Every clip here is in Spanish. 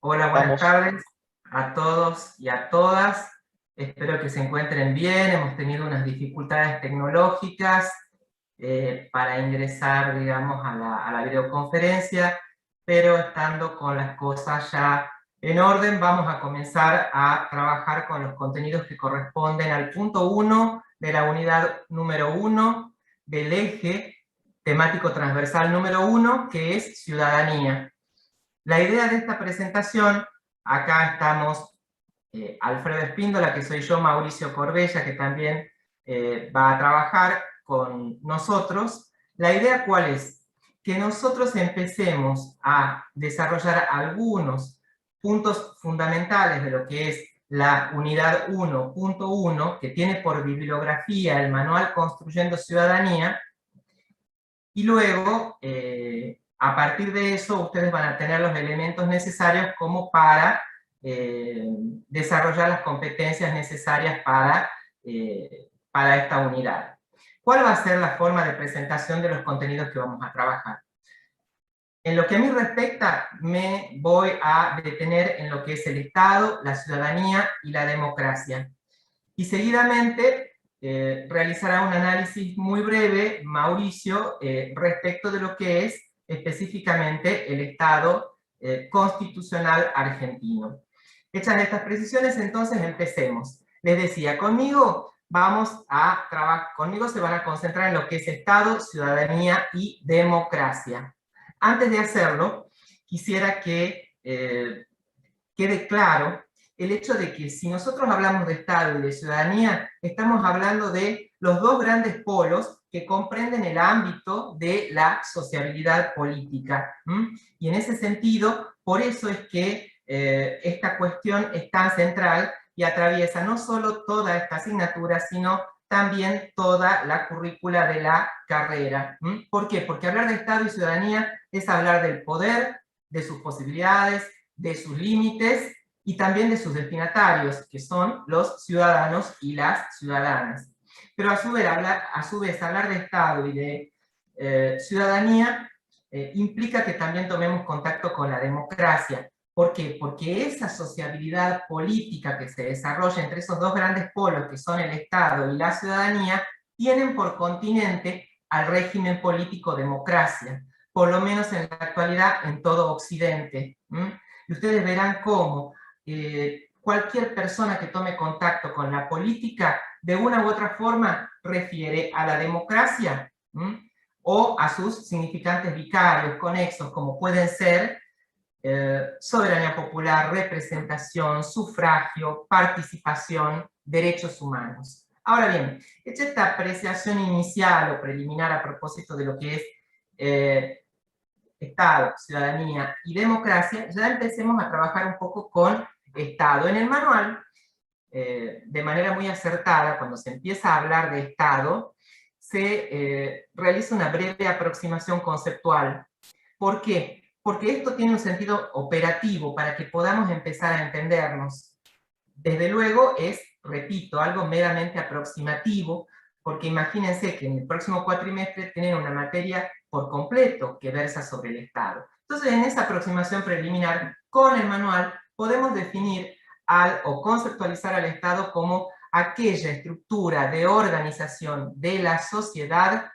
Hola, buenas Vamos. tardes a todos y a todas. Espero que se encuentren bien. Hemos tenido unas dificultades tecnológicas para ingresar, digamos, a la videoconferencia, pero estando con las cosas ya en orden, vamos a comenzar a trabajar con los contenidos que corresponden al punto 1 de la unidad número 1 del eje temático transversal número 1, que es ciudadanía. La idea de esta presentación, acá estamos Alfredo Espíndola, que soy yo, Mauricio Corbella, que también va a trabajar con nosotros. La idea, ¿cuál es? Que nosotros empecemos a desarrollar algunos puntos fundamentales de lo que es la unidad 1.1, que tiene por bibliografía el manual Construyendo Ciudadanía, y luego, a partir de eso, ustedes van a tener los elementos necesarios como para desarrollar las competencias necesarias para esta unidad. ¿Cuál va a ser la forma de presentación de los contenidos que vamos a trabajar? En lo que a mí respecta, me voy a detener en lo que es el Estado, la ciudadanía y la democracia. Y seguidamente realizará un análisis muy breve, Mauricio, respecto de lo que es específicamente el Estado constitucional argentino. Hechas estas precisiones, entonces empecemos. Les decía, conmigo se van a concentrar en lo que es Estado, ciudadanía y democracia. Antes de hacerlo, quisiera que quede claro el hecho de que si nosotros hablamos de Estado y de ciudadanía, estamos hablando de los dos grandes polos que comprenden el ámbito de la sociabilidad política. Y en ese sentido, por eso es que esta cuestión es tan central y atraviesa no solo toda esta asignatura, sino también toda la currícula de la carrera. ¿Por qué? Porque hablar de Estado y ciudadanía es hablar del poder, de sus posibilidades, de sus límites y también de sus destinatarios, que son los ciudadanos y las ciudadanas. Pero a su vez hablar de Estado y de ciudadanía implica que también tomemos contacto con la democracia. ¿Por qué? Porque esa sociabilidad política que se desarrolla entre esos dos grandes polos, que son el Estado y la ciudadanía, tienen por continente al régimen político democracia, por lo menos en la actualidad en todo Occidente. Y ustedes verán cómo cualquier persona que tome contacto con la política, de una u otra forma, refiere a la democracia o a sus significantes vicarios, conexos, como pueden ser soberanía popular, representación, sufragio, participación, derechos humanos. Ahora bien, hecha esta apreciación inicial o preliminar a propósito de lo que es Estado, ciudadanía y democracia, ya empecemos a trabajar un poco con Estado. En el manual, de manera muy acertada, cuando se empieza a hablar de Estado, se realiza una breve aproximación conceptual. ¿Por qué? Porque esto tiene un sentido operativo para que podamos empezar a entendernos. Desde luego es, repito, algo meramente aproximativo, porque imagínense que en el próximo cuatrimestre tienen una materia por completo que versa sobre el Estado. Entonces, en esa aproximación preliminar, con el manual, podemos definir o conceptualizar al Estado como aquella estructura de organización de la sociedad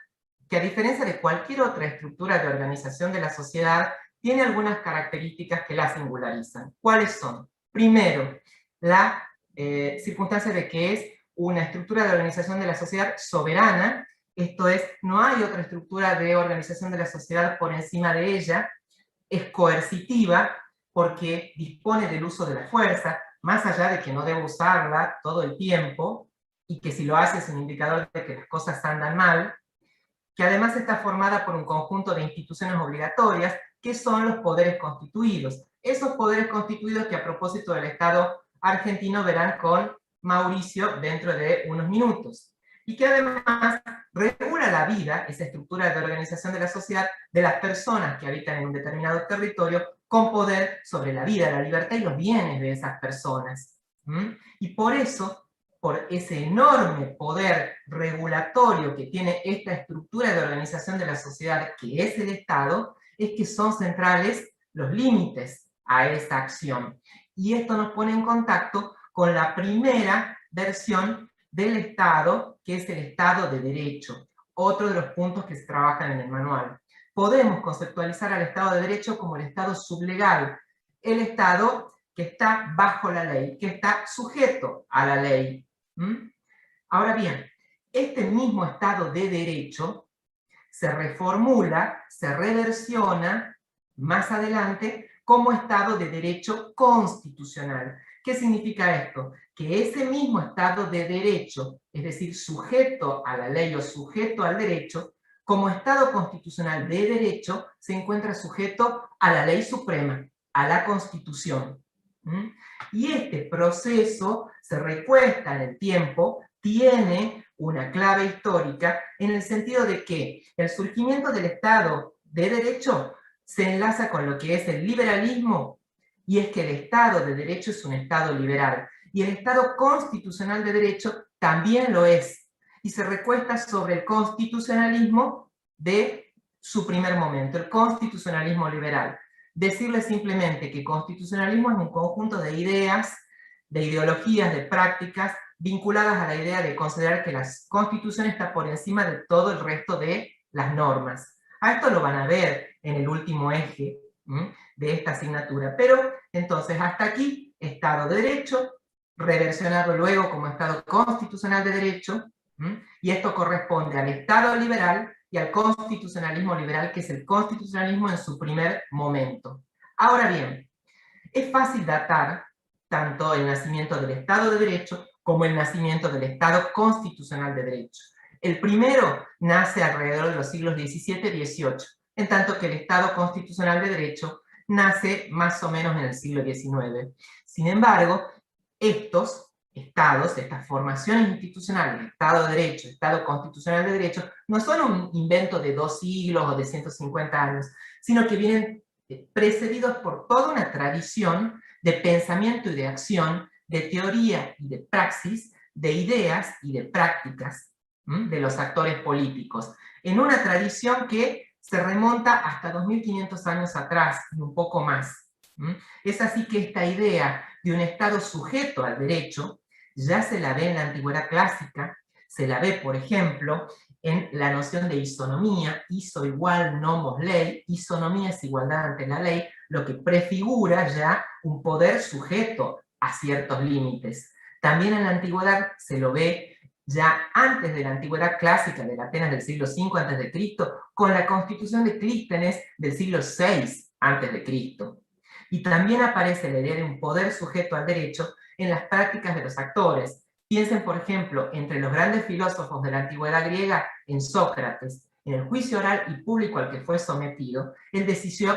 que, a diferencia de cualquier otra estructura de organización de la sociedad, tiene algunas características que la singularizan. ¿Cuáles son? Primero, la circunstancia de que es una estructura de organización de la sociedad soberana, esto es, no hay otra estructura de organización de la sociedad por encima de ella, es coercitiva porque dispone del uso de la fuerza, más allá de que no debe usarla todo el tiempo, y que si lo hace es un indicador de que las cosas andan mal, que además está formada por un conjunto de instituciones obligatorias, que son los poderes constituidos. Esos poderes constituidos que, a propósito del Estado argentino, verán con Mauricio dentro de unos minutos. Y que además regula la vida, esa estructura de organización de la sociedad, de las personas que habitan en un determinado territorio, con poder sobre la vida, la libertad y los bienes de esas personas. Y por eso, por ese enorme poder regulatorio que tiene esta estructura de organización de la sociedad, que es el Estado, es que son centrales los límites a esa acción. Y esto nos pone en contacto con la primera versión del Estado, que es el Estado de Derecho, otro de los puntos que se trabajan en el manual. Podemos conceptualizar al Estado de Derecho como el Estado sublegal, el Estado que está bajo la ley, que está sujeto a la ley. Ahora bien, este mismo Estado de Derecho se reformula, se reversiona más adelante como Estado de Derecho constitucional. ¿Qué significa esto? Que ese mismo Estado de Derecho, es decir, sujeto a la ley o sujeto al derecho, como Estado constitucional de derecho, se encuentra sujeto a la ley suprema, a la Constitución. Y este proceso se recuesta en el tiempo, tiene una clave histórica en el sentido de que el surgimiento del Estado de Derecho se enlaza con lo que es el liberalismo, y es que el Estado de Derecho es un Estado liberal, y el Estado constitucional de Derecho también lo es, y se recuesta sobre el constitucionalismo de su primer momento, el constitucionalismo liberal. Decirle simplemente que constitucionalismo es un conjunto de ideas, de ideologías, de prácticas, vinculadas a la idea de considerar que la Constitución está por encima de todo el resto de las normas. A esto lo van a ver en el último eje de esta asignatura. Pero entonces hasta aquí, Estado de Derecho, reversionado luego como Estado constitucional de Derecho, y esto corresponde al Estado liberal y al constitucionalismo liberal, que es el constitucionalismo en su primer momento. Ahora bien, es fácil datar tanto el nacimiento del Estado de Derecho como el nacimiento del Estado constitucional de Derecho. El primero nace alrededor de los siglos XVII y XVIII, en tanto que el Estado constitucional de Derecho nace más o menos en el siglo XIX. Sin embargo, estos estados, estas formaciones institucionales, Estado de Derecho, Estado constitucional de Derecho, no son un invento de 2 siglos o de 150 años, sino que vienen precedidos por toda una tradición de pensamiento y de acción, de teoría y de praxis, de ideas y de prácticas de los actores políticos, en una tradición que se remonta hasta 2500 años atrás y un poco más. Es así que esta idea de un Estado sujeto al derecho ya se la ve en la antigüedad clásica, se la ve, por ejemplo, en la noción de isonomía, iso igual nomos ley, isonomía es igualdad ante la ley, lo que prefigura ya un poder sujeto a ciertos límites. También en la antigüedad se lo ve ya antes de la antigüedad clásica, de Atenas del siglo V a.C., con la constitución de Clístenes del siglo VI a.C. Y también aparece la idea de un poder sujeto al derecho en las prácticas de los actores. Piensen, por ejemplo, entre los grandes filósofos de la antigüedad griega, en Sócrates. En el juicio oral y público al que fue sometido, él decidió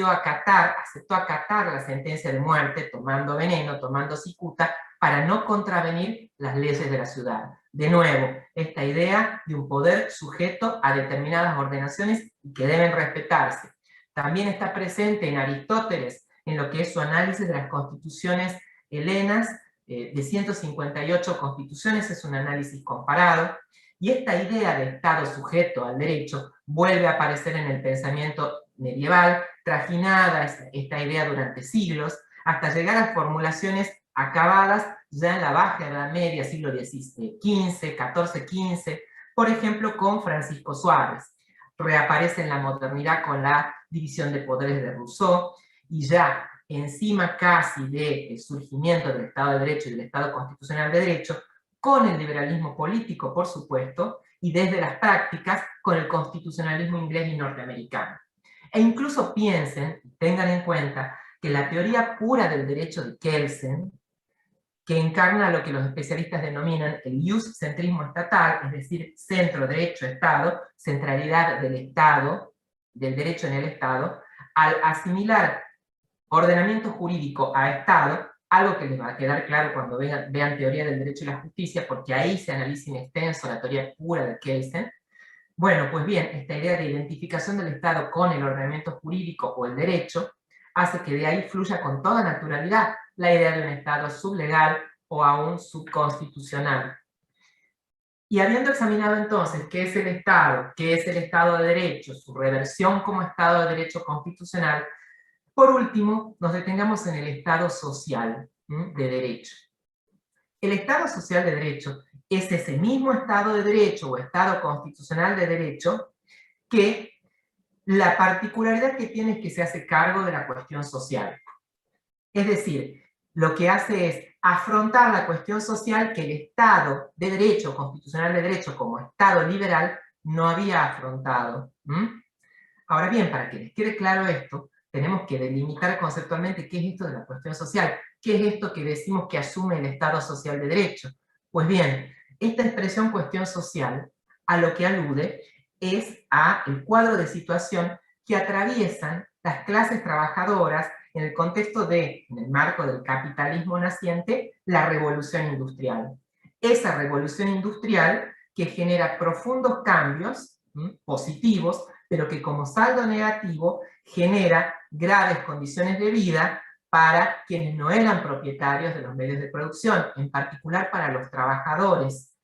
aceptó acatar la sentencia de muerte, tomando veneno, tomando cicuta, para no contravenir las leyes de la ciudad. De nuevo, esta idea de un poder sujeto a determinadas ordenaciones y que deben respetarse. También está presente en Aristóteles, en lo que es su análisis de las constituciones helenas, de 158 constituciones, es un análisis comparado, y esta idea de Estado sujeto al derecho vuelve a aparecer en el pensamiento medieval, trajinada esta idea durante siglos, hasta llegar a formulaciones acabadas ya en la Baja Edad Media, siglo XV, XIV, XV, por ejemplo con Francisco Suárez. Reaparece en la modernidad con la división de poderes de Rousseau, y ya encima casi del surgimiento del Estado de Derecho y del Estado Constitucional de Derecho, con el liberalismo político, por supuesto, y desde las prácticas con el constitucionalismo inglés y norteamericano. E incluso piensen, tengan en cuenta, que la teoría pura del derecho de Kelsen, que encarna lo que los especialistas denominan el ius-centrismo estatal, es decir, centro, derecho, Estado, centralidad del Estado, del derecho en el Estado, al asimilar ordenamiento jurídico a Estado, algo que les va a quedar claro cuando vean teoría del derecho y la justicia, porque ahí se analiza en extenso la teoría pura de Kelsen. Bueno, pues bien, esta idea de identificación del Estado con el ordenamiento jurídico o el derecho hace que de ahí fluya con toda naturalidad la idea de un Estado sublegal o aún subconstitucional. Y habiendo examinado entonces qué es el Estado, qué es el Estado de Derecho, su reversión como Estado de Derecho constitucional, Por último, nos detengamos en el Estado social de derecho. El Estado social de derecho es ese mismo Estado de derecho o Estado constitucional de derecho que la particularidad que tiene es que se hace cargo de la cuestión social. Es decir, lo que hace es afrontar la cuestión social que el Estado de derecho, constitucional de derecho, como Estado liberal, no había afrontado. Ahora bien, para que les quede claro esto, tenemos que delimitar conceptualmente qué es esto de la cuestión social, qué es esto que decimos que asume el Estado social de derecho. Pues bien, esta expresión cuestión social a lo que alude es a el cuadro de situación que atraviesan las clases trabajadoras en el contexto de, en el marco del capitalismo naciente, la revolución industrial. Esa revolución industrial que genera profundos cambios positivos, pero que como saldo negativo genera graves condiciones de vida para quienes no eran propietarios de los medios de producción, en particular para los trabajadores,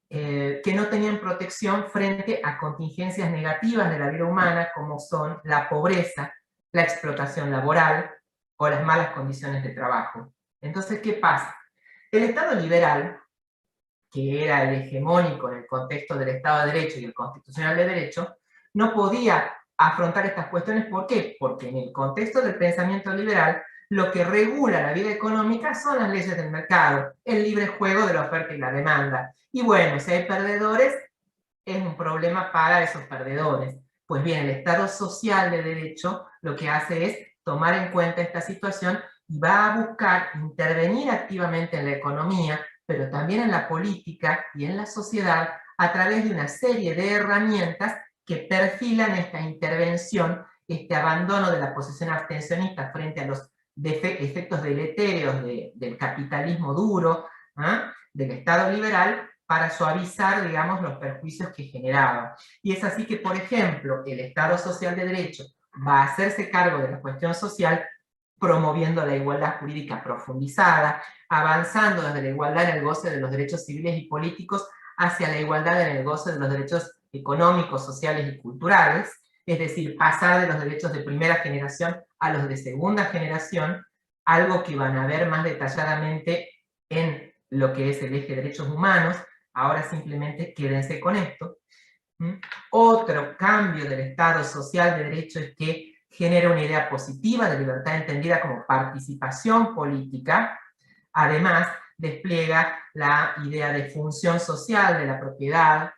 que no tenían protección frente a contingencias negativas de la vida humana, como son la pobreza, la explotación laboral o las malas condiciones de trabajo. Entonces, ¿qué pasa? El Estado liberal, que era el hegemónico en el contexto del Estado de Derecho y el constitucional de Derecho, no podía afrontar estas cuestiones. ¿Por qué? Porque en el contexto del pensamiento liberal, lo que regula la vida económica son las leyes del mercado, el libre juego de la oferta y la demanda. Y bueno, si hay perdedores, es un problema para esos perdedores. Pues bien, el Estado social de derecho lo que hace es tomar en cuenta esta situación y va a buscar intervenir activamente en la economía, pero también en la política y en la sociedad a través de una serie de herramientas que perfilan esta intervención, este abandono de la posición abstencionista frente a los efectos deletéreos del capitalismo duro, del Estado liberal, para suavizar, digamos, los perjuicios que generaba. Y es así que, por ejemplo, el Estado social de derecho va a hacerse cargo de la cuestión social promoviendo la igualdad jurídica profundizada, avanzando desde la igualdad en el goce de los derechos civiles y políticos hacia la igualdad en el goce de los derechos económicos, sociales y culturales, es decir, pasar de los derechos de primera generación a los de segunda generación, algo que van a ver más detalladamente en lo que es el eje de derechos humanos. Ahora simplemente quédense con esto. Otro cambio del Estado social de derecho es que genera una idea positiva de libertad entendida como participación política. Además, despliega la idea de función social de la propiedad,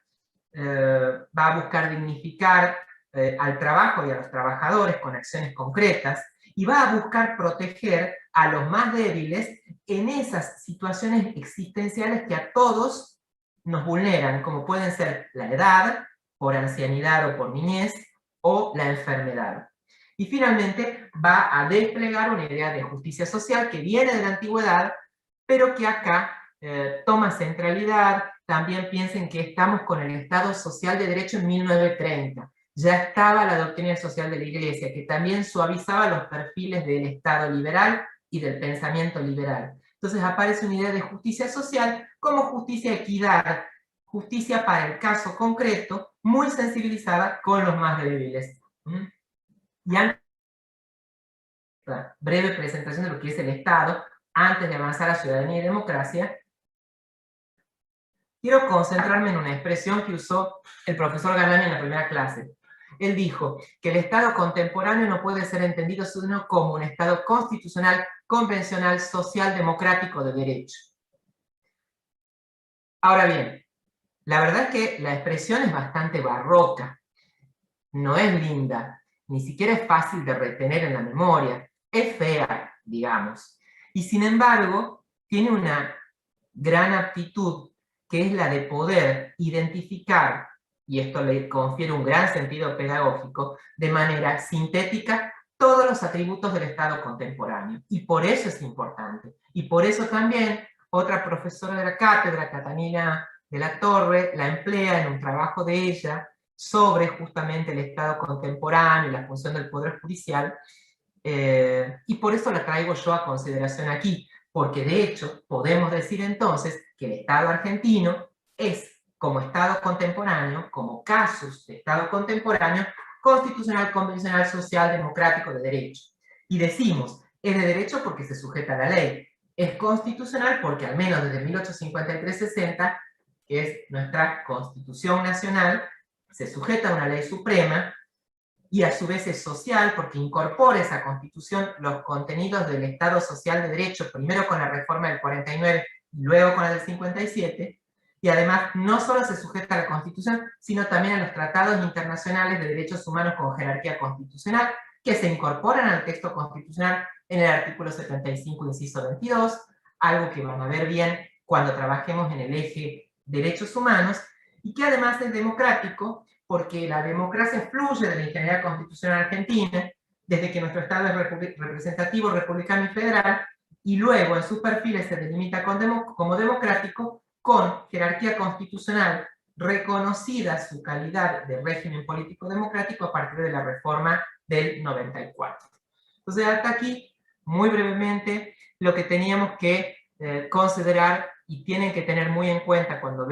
va a buscar dignificar al trabajo y a los trabajadores con acciones concretas, y va a buscar proteger a los más débiles en esas situaciones existenciales que a todos nos vulneran, como pueden ser la edad, por ancianidad o por niñez, o la enfermedad. Y finalmente va a desplegar una idea de justicia social que viene de la antigüedad, pero que acá toma centralidad. También piensen que estamos con el Estado social de derecho en 1930. Ya estaba la doctrina social de la Iglesia, que también suavizaba los perfiles del Estado liberal y del pensamiento liberal. Entonces aparece una idea de justicia social como justicia equidad, justicia para el caso concreto, muy sensibilizada con los más débiles. Y antes, breve presentación de lo que es el Estado, antes de avanzar a ciudadanía y democracia, quiero concentrarme en una expresión que usó el profesor Galán en la primera clase. Él dijo que el Estado contemporáneo no puede ser entendido sino como un Estado constitucional, convencional, social, democrático de derecho. Ahora bien, la verdad es que la expresión es bastante barroca, no es linda, ni siquiera es fácil de retener en la memoria, es fea, digamos. Y sin embargo, tiene una gran aptitud, que es la de poder identificar, y esto le confiere un gran sentido pedagógico, de manera sintética todos los atributos del Estado contemporáneo. Y por eso es importante. Y por eso también otra profesora de la cátedra, Catalina de la Torre, la emplea en un trabajo de ella sobre justamente el Estado contemporáneo y la función del Poder Judicial, y por eso la traigo yo a consideración aquí, porque de hecho podemos decir entonces que el Estado argentino es, como Estado contemporáneo, como casus de Estado contemporáneo, constitucional, convencional, social, democrático, de derecho. Y decimos, es de derecho porque se sujeta a la ley. Es constitucional porque al menos desde 1853-60, que es nuestra Constitución Nacional, se sujeta a una ley suprema, y a su vez es social porque incorpora esa Constitución los contenidos del Estado Social de Derecho, primero con la reforma del 49 y luego con la del 57, y además no solo se sujeta a la Constitución, sino también a los tratados internacionales de derechos humanos con jerarquía constitucional, que se incorporan al texto constitucional en el artículo 75, inciso 22, algo que van a ver bien cuando trabajemos en el eje derechos humanos, y que además es democrático, porque la democracia fluye de la ingeniería constitucional argentina, desde que nuestro Estado es representativo, republicano y federal, y luego en sus perfiles se delimita como democrático, con jerarquía constitucional reconocida su calidad de régimen político democrático a partir de la reforma del 94. Entonces, hasta aquí, muy brevemente, lo que teníamos que considerar y tienen que tener muy en cuenta cuando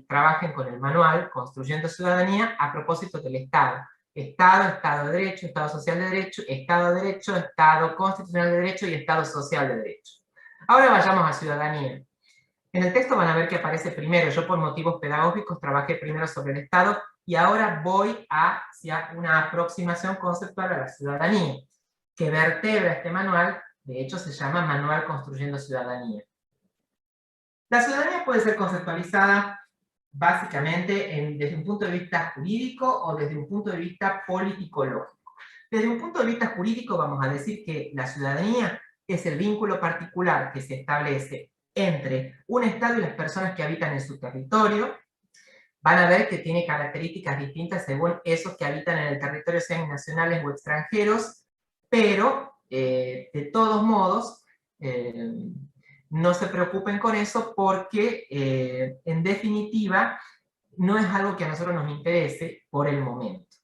trabajen con el manual Construyendo Ciudadanía a propósito del Estado. Estado de Derecho, Estado Social de Derecho, Estado de Derecho, Estado Constitucional de Derecho y Estado Social de Derecho. Ahora vayamos a ciudadanía. En el texto van a ver que aparece primero, yo por motivos pedagógicos trabajé primero sobre el Estado y ahora voy hacia una aproximación conceptual a la ciudadanía, que vertebra este manual, de hecho se llama Manual Construyendo Ciudadanía. La ciudadanía puede ser conceptualizada básicamente desde un punto de vista jurídico o desde un punto de vista político-lógico. Desde un punto de vista jurídico vamos a decir que la ciudadanía es el vínculo particular que se establece entre un Estado y las personas que habitan en su territorio. Van a ver que tiene características distintas según esos que habitan en el territorio, sean nacionales o extranjeros, pero de todos modos, no se preocupen con eso porque, en definitiva, no es algo que a nosotros nos interese por el momento.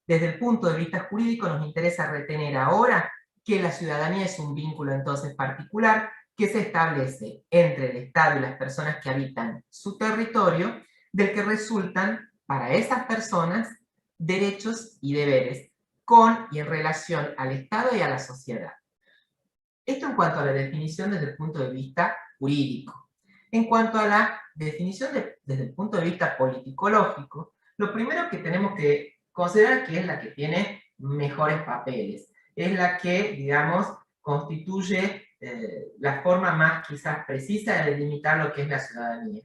Desde el punto de vista jurídico nos interesa retener ahora que la ciudadanía es un vínculo entonces particular que se establece entre el Estado y las personas que habitan su territorio, del que resultan para esas personas derechos y deberes con y en relación al Estado y a la sociedad. Esto en cuanto a la definición desde el punto de vista jurídico. En cuanto a la definición desde el punto de vista politicológico, lo primero que tenemos que considerar que es la que tiene mejores papeles, es la que, digamos, constituye la forma más quizás precisa de delimitar lo que es la ciudadanía.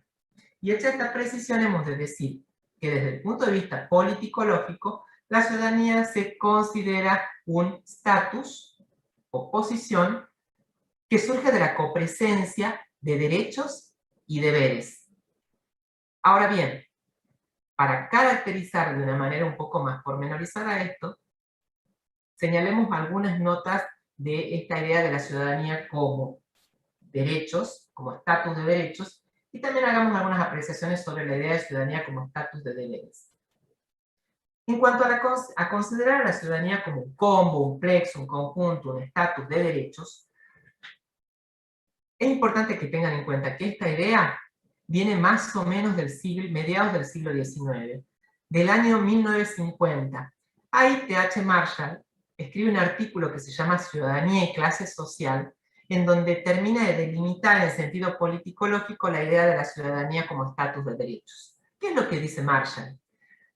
Y hecha esta precisión hemos de decir que desde el punto de vista politicológico, la ciudadanía se considera un estatus o posición que surge de la copresencia de derechos y deberes. Ahora bien, para caracterizar de una manera un poco más pormenorizada esto, señalemos algunas notas de esta idea de la ciudadanía como derechos, como estatus de derechos, y también hagamos algunas apreciaciones sobre la idea de ciudadanía como estatus de deberes. En cuanto a considerar a la ciudadanía como un combo, un plexo, un conjunto, un estatus de derechos, es importante que tengan en cuenta que esta idea viene más o menos mediados del siglo XIX, del año 1950. Ahí T.H. Marshall escribe un artículo que se llama Ciudadanía y Clase Social, en donde termina de delimitar en sentido político-lógico la idea de la ciudadanía como estatus de derechos. ¿Qué es lo que dice Marshall?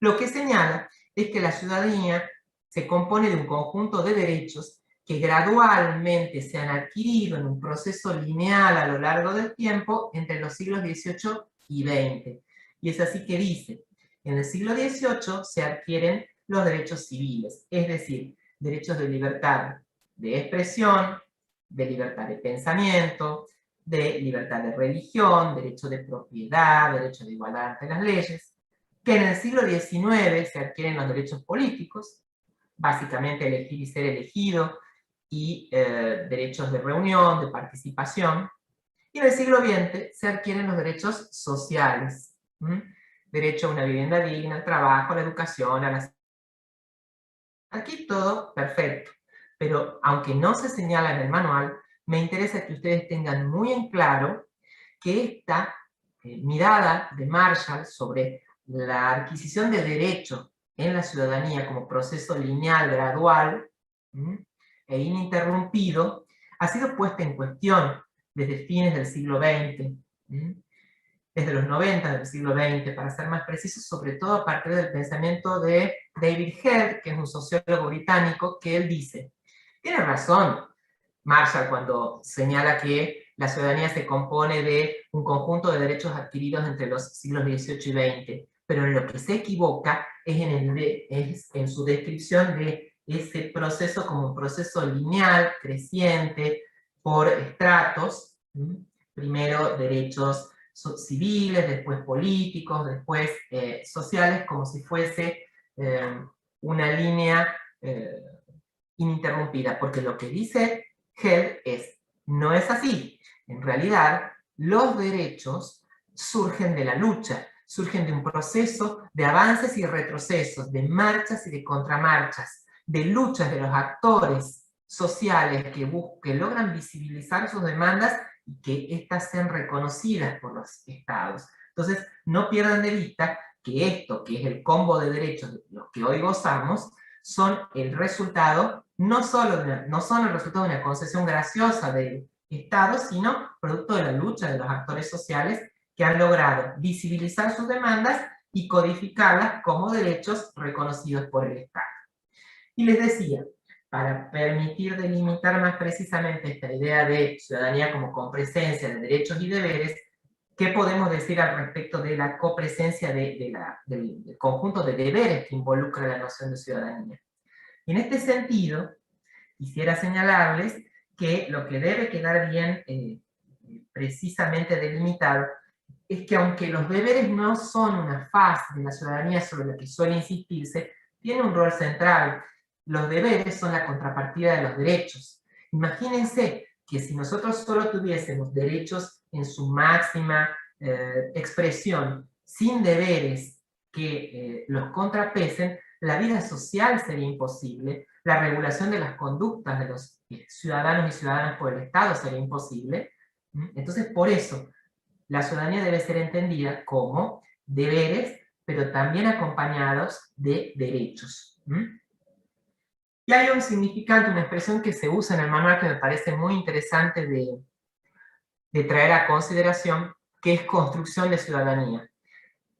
Lo que señala es que la ciudadanía se compone de un conjunto de derechos que gradualmente se han adquirido en un proceso lineal a lo largo del tiempo entre los siglos XVIII y XX. Y es así que dice, en el siglo XVIII se adquieren los derechos civiles, es decir, derechos de libertad de expresión, de libertad de pensamiento, de libertad de religión, derecho de propiedad, derecho de igualdad ante las leyes, que en el siglo XIX se adquieren los derechos políticos, básicamente elegir y ser elegido, y derechos de reunión, de participación, y en el siglo XX se adquieren los derechos sociales, derecho a una vivienda digna, al trabajo, a la educación, a la... Aquí todo perfecto, pero aunque no se señala en el manual, me interesa que ustedes tengan muy en claro que esta mirada de Marshall sobre la adquisición de derechos en la ciudadanía como proceso lineal, gradual, e ininterrumpido, ha sido puesta en cuestión desde fines del siglo XX, desde los 90 del siglo XX, para ser más precisos, sobre todo a partir del pensamiento de David Head, que es un sociólogo británico, que él dice, tiene razón Marshall cuando señala que la ciudadanía se compone de un conjunto de derechos adquiridos entre los siglos XVIII y XX, pero en lo que se equivoca es en su descripción de ese proceso como un proceso lineal, creciente, por estratos, primero derechos civiles, después políticos, después sociales, como si fuese una línea ininterrumpida, porque lo que dice Held no es así. En realidad, los derechos surgen de la lucha, surgen de un proceso de avances y retrocesos, de marchas y de contramarchas, de luchas de los actores sociales que logran visibilizar sus demandas y que éstas sean reconocidas por los estados. Entonces, no pierdan de vista que esto, que es el combo de derechos de los que hoy gozamos, son el resultado, no son el resultado de una concesión graciosa del Estado, sino producto de la lucha de los actores sociales que han logrado visibilizar sus demandas y codificarlas como derechos reconocidos por el Estado. Y les decía, para permitir delimitar más precisamente esta idea de ciudadanía como compresencia de derechos y deberes, ¿qué podemos decir al respecto de la copresencia del conjunto de deberes que involucra la noción de ciudadanía? En este sentido, quisiera señalarles que lo que debe quedar bien precisamente delimitado es que aunque los deberes no son una fase de la ciudadanía sobre la que suele insistirse, tiene un rol central. Los deberes son la contrapartida de los derechos. Imagínense que si nosotros solo tuviésemos derechos en su máxima expresión, sin deberes que los contrapesen, la vida social sería imposible, la regulación de las conductas de los ciudadanos y ciudadanas por el Estado sería imposible. Entonces, por eso, la ciudadanía debe ser entendida como deberes, pero también acompañados de derechos. Y hay un significante, una expresión que se usa en el manual que me parece muy interesante de traer a consideración, que es construcción de ciudadanía.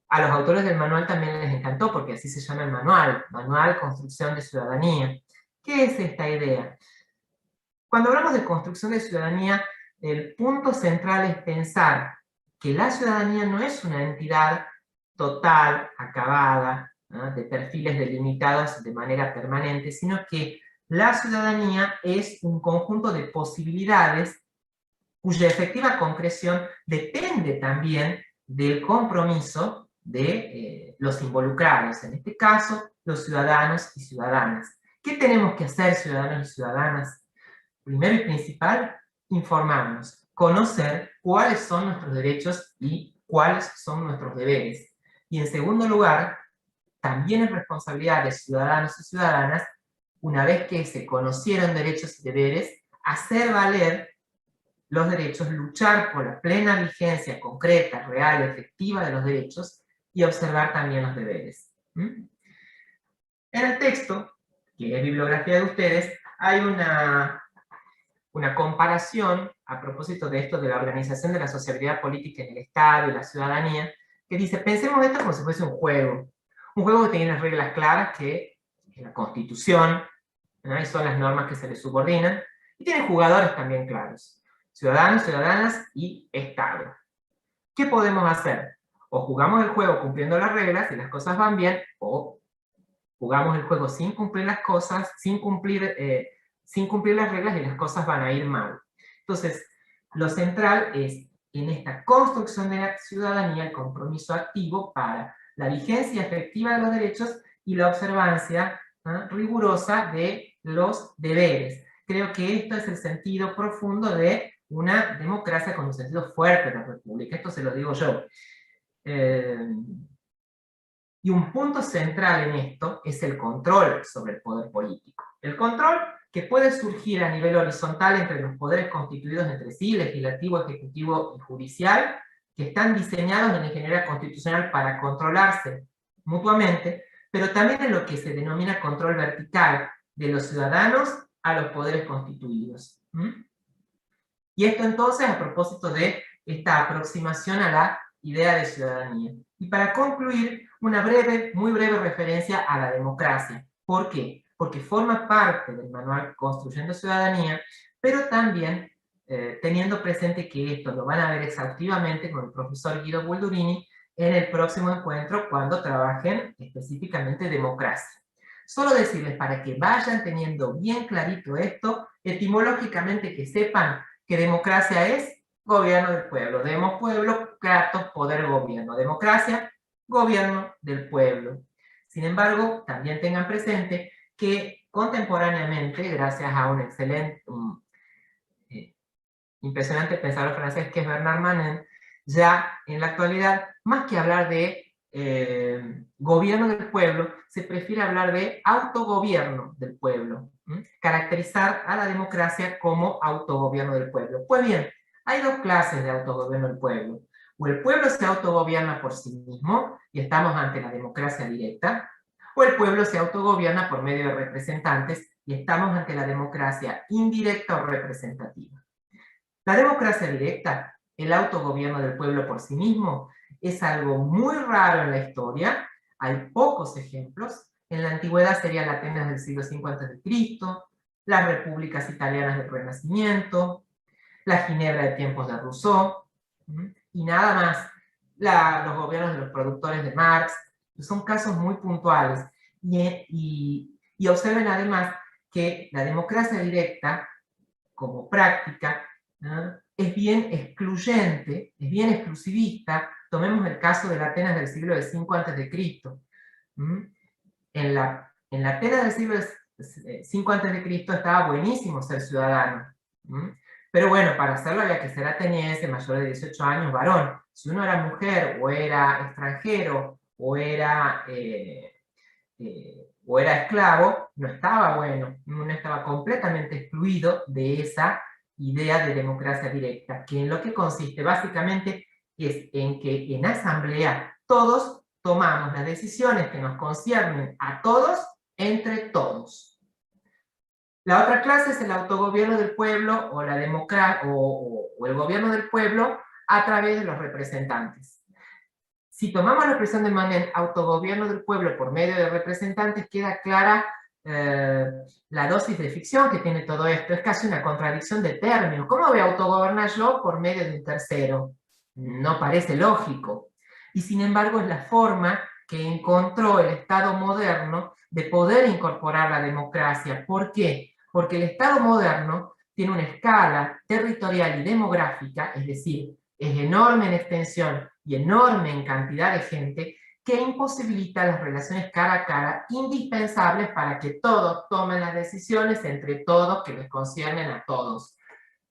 A los autores del manual también les encantó, porque así se llama el manual, Manual Construcción de Ciudadanía. ¿Qué es esta idea? Cuando hablamos de construcción de ciudadanía, el punto central es pensar que la ciudadanía no es una entidad total, acabada, ¿no?, de perfiles delimitados de manera permanente, sino que la ciudadanía es un conjunto de posibilidades cuya efectiva concreción depende también del compromiso de los involucrados, en este caso, los ciudadanos y ciudadanas. ¿Qué tenemos que hacer, ciudadanos y ciudadanas? Primero y principal, informarnos, conocer cuáles son nuestros derechos y cuáles son nuestros deberes. Y en segundo lugar, también es responsabilidad de ciudadanos y ciudadanas, una vez que se conocieron derechos y deberes, hacer valer los derechos, luchar por la plena vigencia concreta, real, efectiva de los derechos y observar también los deberes. En el texto, que es bibliografía de ustedes, hay una comparación a propósito de esto de la organización de la sociabilidad política en el Estado y la ciudadanía, que dice, pensemos esto como si fuese un juego que tiene unas reglas claras que es la Constitución, ¿no?, y son las normas que se le subordinan, y tiene jugadores también claros. Ciudadanos, ciudadanas y Estado. ¿Qué podemos hacer? O jugamos el juego cumpliendo las reglas y las cosas van bien, o jugamos el juego sin cumplir las cosas, sin cumplir las reglas y las cosas van a ir mal. Entonces, lo central es, en esta construcción de la ciudadanía, el compromiso activo para la vigencia efectiva de los derechos y la observancia rigurosa de los deberes. Creo que esto es el sentido profundo de una democracia con un sentido fuerte de la república. Esto se lo digo yo. Y un punto central en esto es el control sobre el poder político. El control que puede surgir a nivel horizontal entre los poderes constituidos entre sí, legislativo, ejecutivo y judicial, que están diseñados en la ingeniería constitucional para controlarse mutuamente, pero también en lo que se denomina control vertical de los ciudadanos a los poderes constituidos. Y esto entonces a propósito de esta aproximación a la idea de ciudadanía. Y para concluir, una breve, muy breve referencia a la democracia. ¿Por qué? Porque forma parte del manual Construyendo Ciudadanía, pero también teniendo presente que esto lo van a ver exhaustivamente con el profesor Guido Buldurini en el próximo encuentro cuando trabajen específicamente democracia. Solo decirles para que vayan teniendo bien clarito esto, etimológicamente que sepan que democracia es gobierno del pueblo. Demos pueblo, kratos, poder, gobierno. Democracia, gobierno del pueblo. Sin embargo, también tengan presente que contemporáneamente, gracias a un excelente, impresionante pensador francés que es Bernard Manin, ya en la actualidad, más que hablar de gobierno del pueblo, se prefiere hablar de autogobierno del pueblo, caracterizar a la democracia como autogobierno del pueblo. Pues bien, hay dos clases de autogobierno del pueblo. O el pueblo se autogobierna por sí mismo, y estamos ante la democracia directa, o el pueblo se autogobierna por medio de representantes, y estamos ante la democracia indirecta o representativa. La democracia directa, el autogobierno del pueblo por sí mismo, es algo muy raro en la historia. Hay pocos ejemplos. En la antigüedad serían las Atenas del siglo V a.C., las repúblicas italianas del Renacimiento, la Ginebra de tiempos de Rousseau, y nada más. Los gobiernos de los productores de Marx, son casos muy puntuales. Y observen además que la democracia directa, como práctica, ¿no?, es bien excluyente, es bien exclusivista. Tomemos el caso de la Atenas del siglo V a.C. En la Atenas del siglo V a.C. estaba buenísimo ser ciudadano. Pero bueno, para hacerlo había que ser ateniense, mayor de 18 años, varón. Si uno era mujer, o era extranjero, o era esclavo, no estaba bueno, uno estaba completamente excluido de esa idea de democracia directa, que en lo que consiste básicamente es en que en asamblea todos tomamos las decisiones que nos conciernen a todos entre todos. La otra clase es el autogobierno del pueblo o, la o el gobierno del pueblo a través de los representantes. Si tomamos la expresión de Manin, autogobierno del pueblo por medio de representantes, queda clara la dosis de ficción que tiene todo esto. Es casi una contradicción de términos. ¿Cómo voy a autogobernar yo por medio de un tercero? No parece lógico. Y sin embargo es la forma que encontró el Estado moderno de poder incorporar la democracia. ¿Por qué? Porque el Estado moderno tiene una escala territorial y demográfica, es decir, es enorme en extensión y enorme en cantidad de gente, que imposibilita las relaciones cara a cara indispensables para que todos tomen las decisiones entre todos que les conciernen a todos.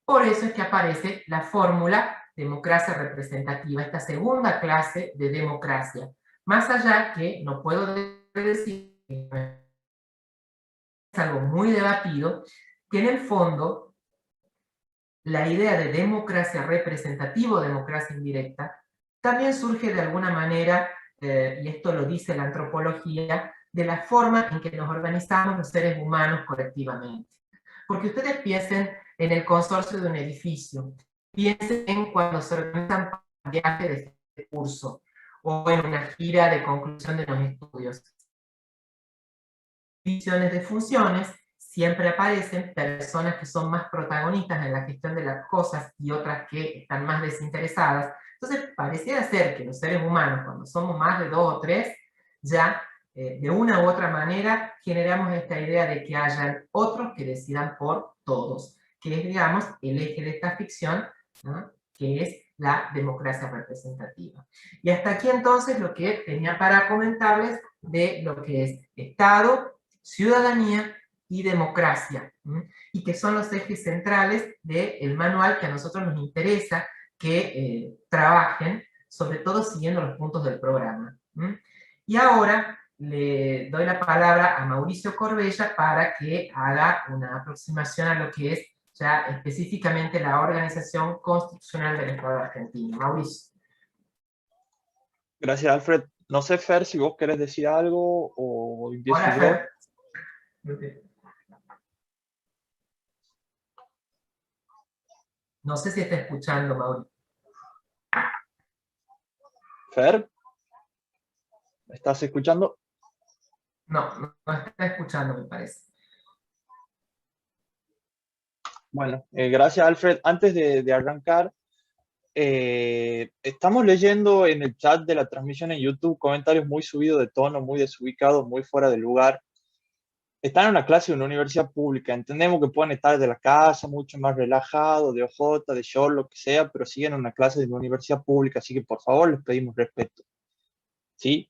Por eso es que aparece la fórmula democracia representativa, esta segunda clase de democracia. Más allá que no puedo decir que es algo muy debatido, que en el fondo la idea de democracia representativa o democracia indirecta también surge de alguna manera, y esto lo dice la antropología, de la forma en que nos organizamos los seres humanos colectivamente. Porque ustedes piensen en el consorcio de un edificio, piensen en cuando se organizan viajes de curso, o en una gira de conclusión de los estudios. Divisiones de funciones, siempre aparecen personas que son más protagonistas en la gestión de las cosas y otras que están más desinteresadas. Entonces, pareciera ser que los seres humanos, cuando somos más de 2 o 3, ya de una u otra manera generamos esta idea de que hayan otros que decidan por todos, que es, digamos, el eje de esta ficción, ¿no?, que es la democracia representativa. Y hasta aquí entonces lo que tenía para comentarles de lo que es Estado, ciudadanía y democracia, y que son los ejes centrales del manual que a nosotros nos interesa que trabajen, sobre todo siguiendo los puntos del programa. Y ahora le doy la palabra a Mauricio Corbella para que haga una aproximación a lo que es ya específicamente la organización constitucional del Estado argentino. Mauricio. Gracias, Alfred. No sé, Fer, si vos querés decir algo o empiezo Hola, yo. Fer. Okay. No sé si está escuchando, Mauri. Fer, ¿estás escuchando? No, no está escuchando, me parece. Bueno, gracias, Alfred. Antes de arrancar, estamos leyendo en el chat de la transmisión en YouTube comentarios muy subidos de tono, muy desubicados, muy fuera de lugar. Están en una clase de una universidad pública. Entendemos que pueden estar de la casa, mucho más relajados, de OJ, de short, lo que sea, pero siguen en una clase de una universidad pública, así que por favor les pedimos respeto. ¿Sí?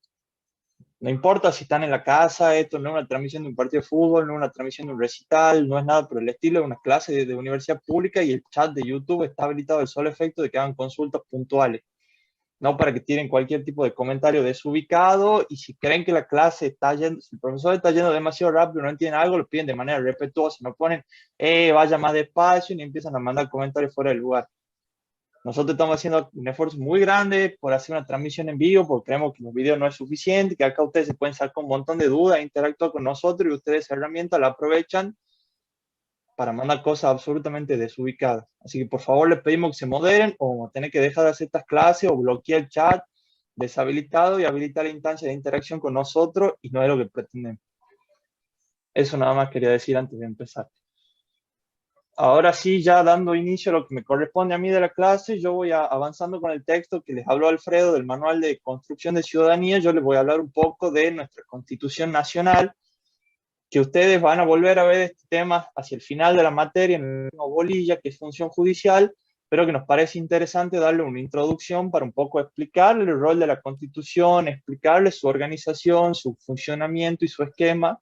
No importa si están en la casa, esto no es una transmisión de un partido de fútbol, no es una transmisión de un recital, no es nada por el estilo, es una clase de universidad pública y el chat de YouTube está habilitado al solo efecto de que hagan consultas puntuales, no para que tiren cualquier tipo de comentario desubicado. Y si creen que la clase está yendo, si el profesor está yendo demasiado rápido, no entienden algo, lo piden de manera respetuosa, no ponen, vaya más despacio, ni empiezan a mandar comentarios fuera del lugar. Nosotros estamos haciendo un esfuerzo muy grande por hacer una transmisión en vivo, porque creemos que los videos no es suficiente, que acá ustedes se pueden sacar un montón de dudas, interactuar con nosotros y ustedes esa herramienta la aprovechan para mandar cosas absolutamente desubicadas. Así que por favor les pedimos que se moderen o tener que dejar de hacer estas clases o bloquear el chat deshabilitado y habilitar la instancia de interacción con nosotros, y no es lo que pretendemos. Eso nada más quería decir antes de empezar. Ahora sí, ya dando inicio a lo que me corresponde a mí de la clase, yo voy avanzando con el texto que les habló Alfredo del Manual de Construcción de Ciudadanía. Yo les voy a hablar un poco de nuestra Constitución Nacional, que ustedes van a volver a ver este tema hacia el final de la materia en la bolilla, que es función judicial, pero que nos parece interesante darle una introducción para un poco explicarle el rol de la Constitución, explicarle su organización, su funcionamiento y su esquema,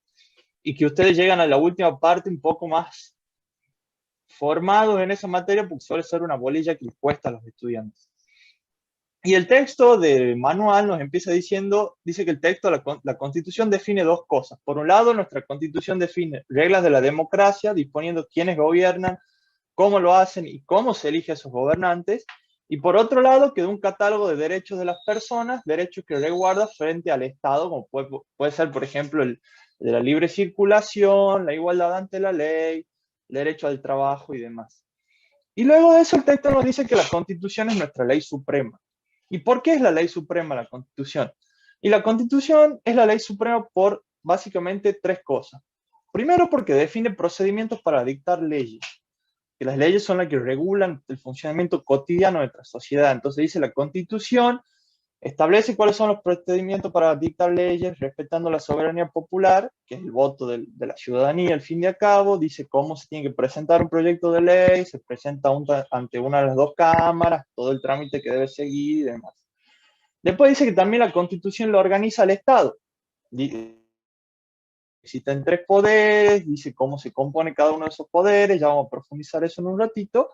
y que ustedes llegan a la última parte un poco más formados en esa materia, porque suele ser una bolilla que les cuesta a los estudiantes. Y el texto del manual nos empieza diciendo, dice que el texto, la Constitución define dos cosas. Por un lado, nuestra Constitución define reglas de la democracia, disponiendo quiénes gobiernan, cómo lo hacen y cómo se elige a sus gobernantes. Y por otro lado, que da un catálogo de derechos de las personas, derechos que resguarda frente al Estado, como puede ser, por ejemplo, el de la libre circulación, la igualdad ante la ley, el derecho al trabajo y demás. Y luego de eso el texto nos dice que la Constitución es nuestra ley suprema. ¿Y por qué es la ley suprema la Constitución? Y la Constitución es la ley suprema por básicamente tres cosas. Primero, porque define procedimientos para dictar leyes, que las leyes son las que regulan el funcionamiento cotidiano de nuestra sociedad. Entonces dice la Constitución establece cuáles son los procedimientos para dictar leyes respetando la soberanía popular, que es el voto de la ciudadanía al fin y al cabo. Dice cómo se tiene que presentar un proyecto de ley, se presenta ante una de las dos cámaras, todo el trámite que debe seguir y demás. Después dice que también la Constitución lo organiza el Estado. Existen tres poderes, dice cómo se compone cada uno de esos poderes, ya vamos a profundizar eso en un ratito.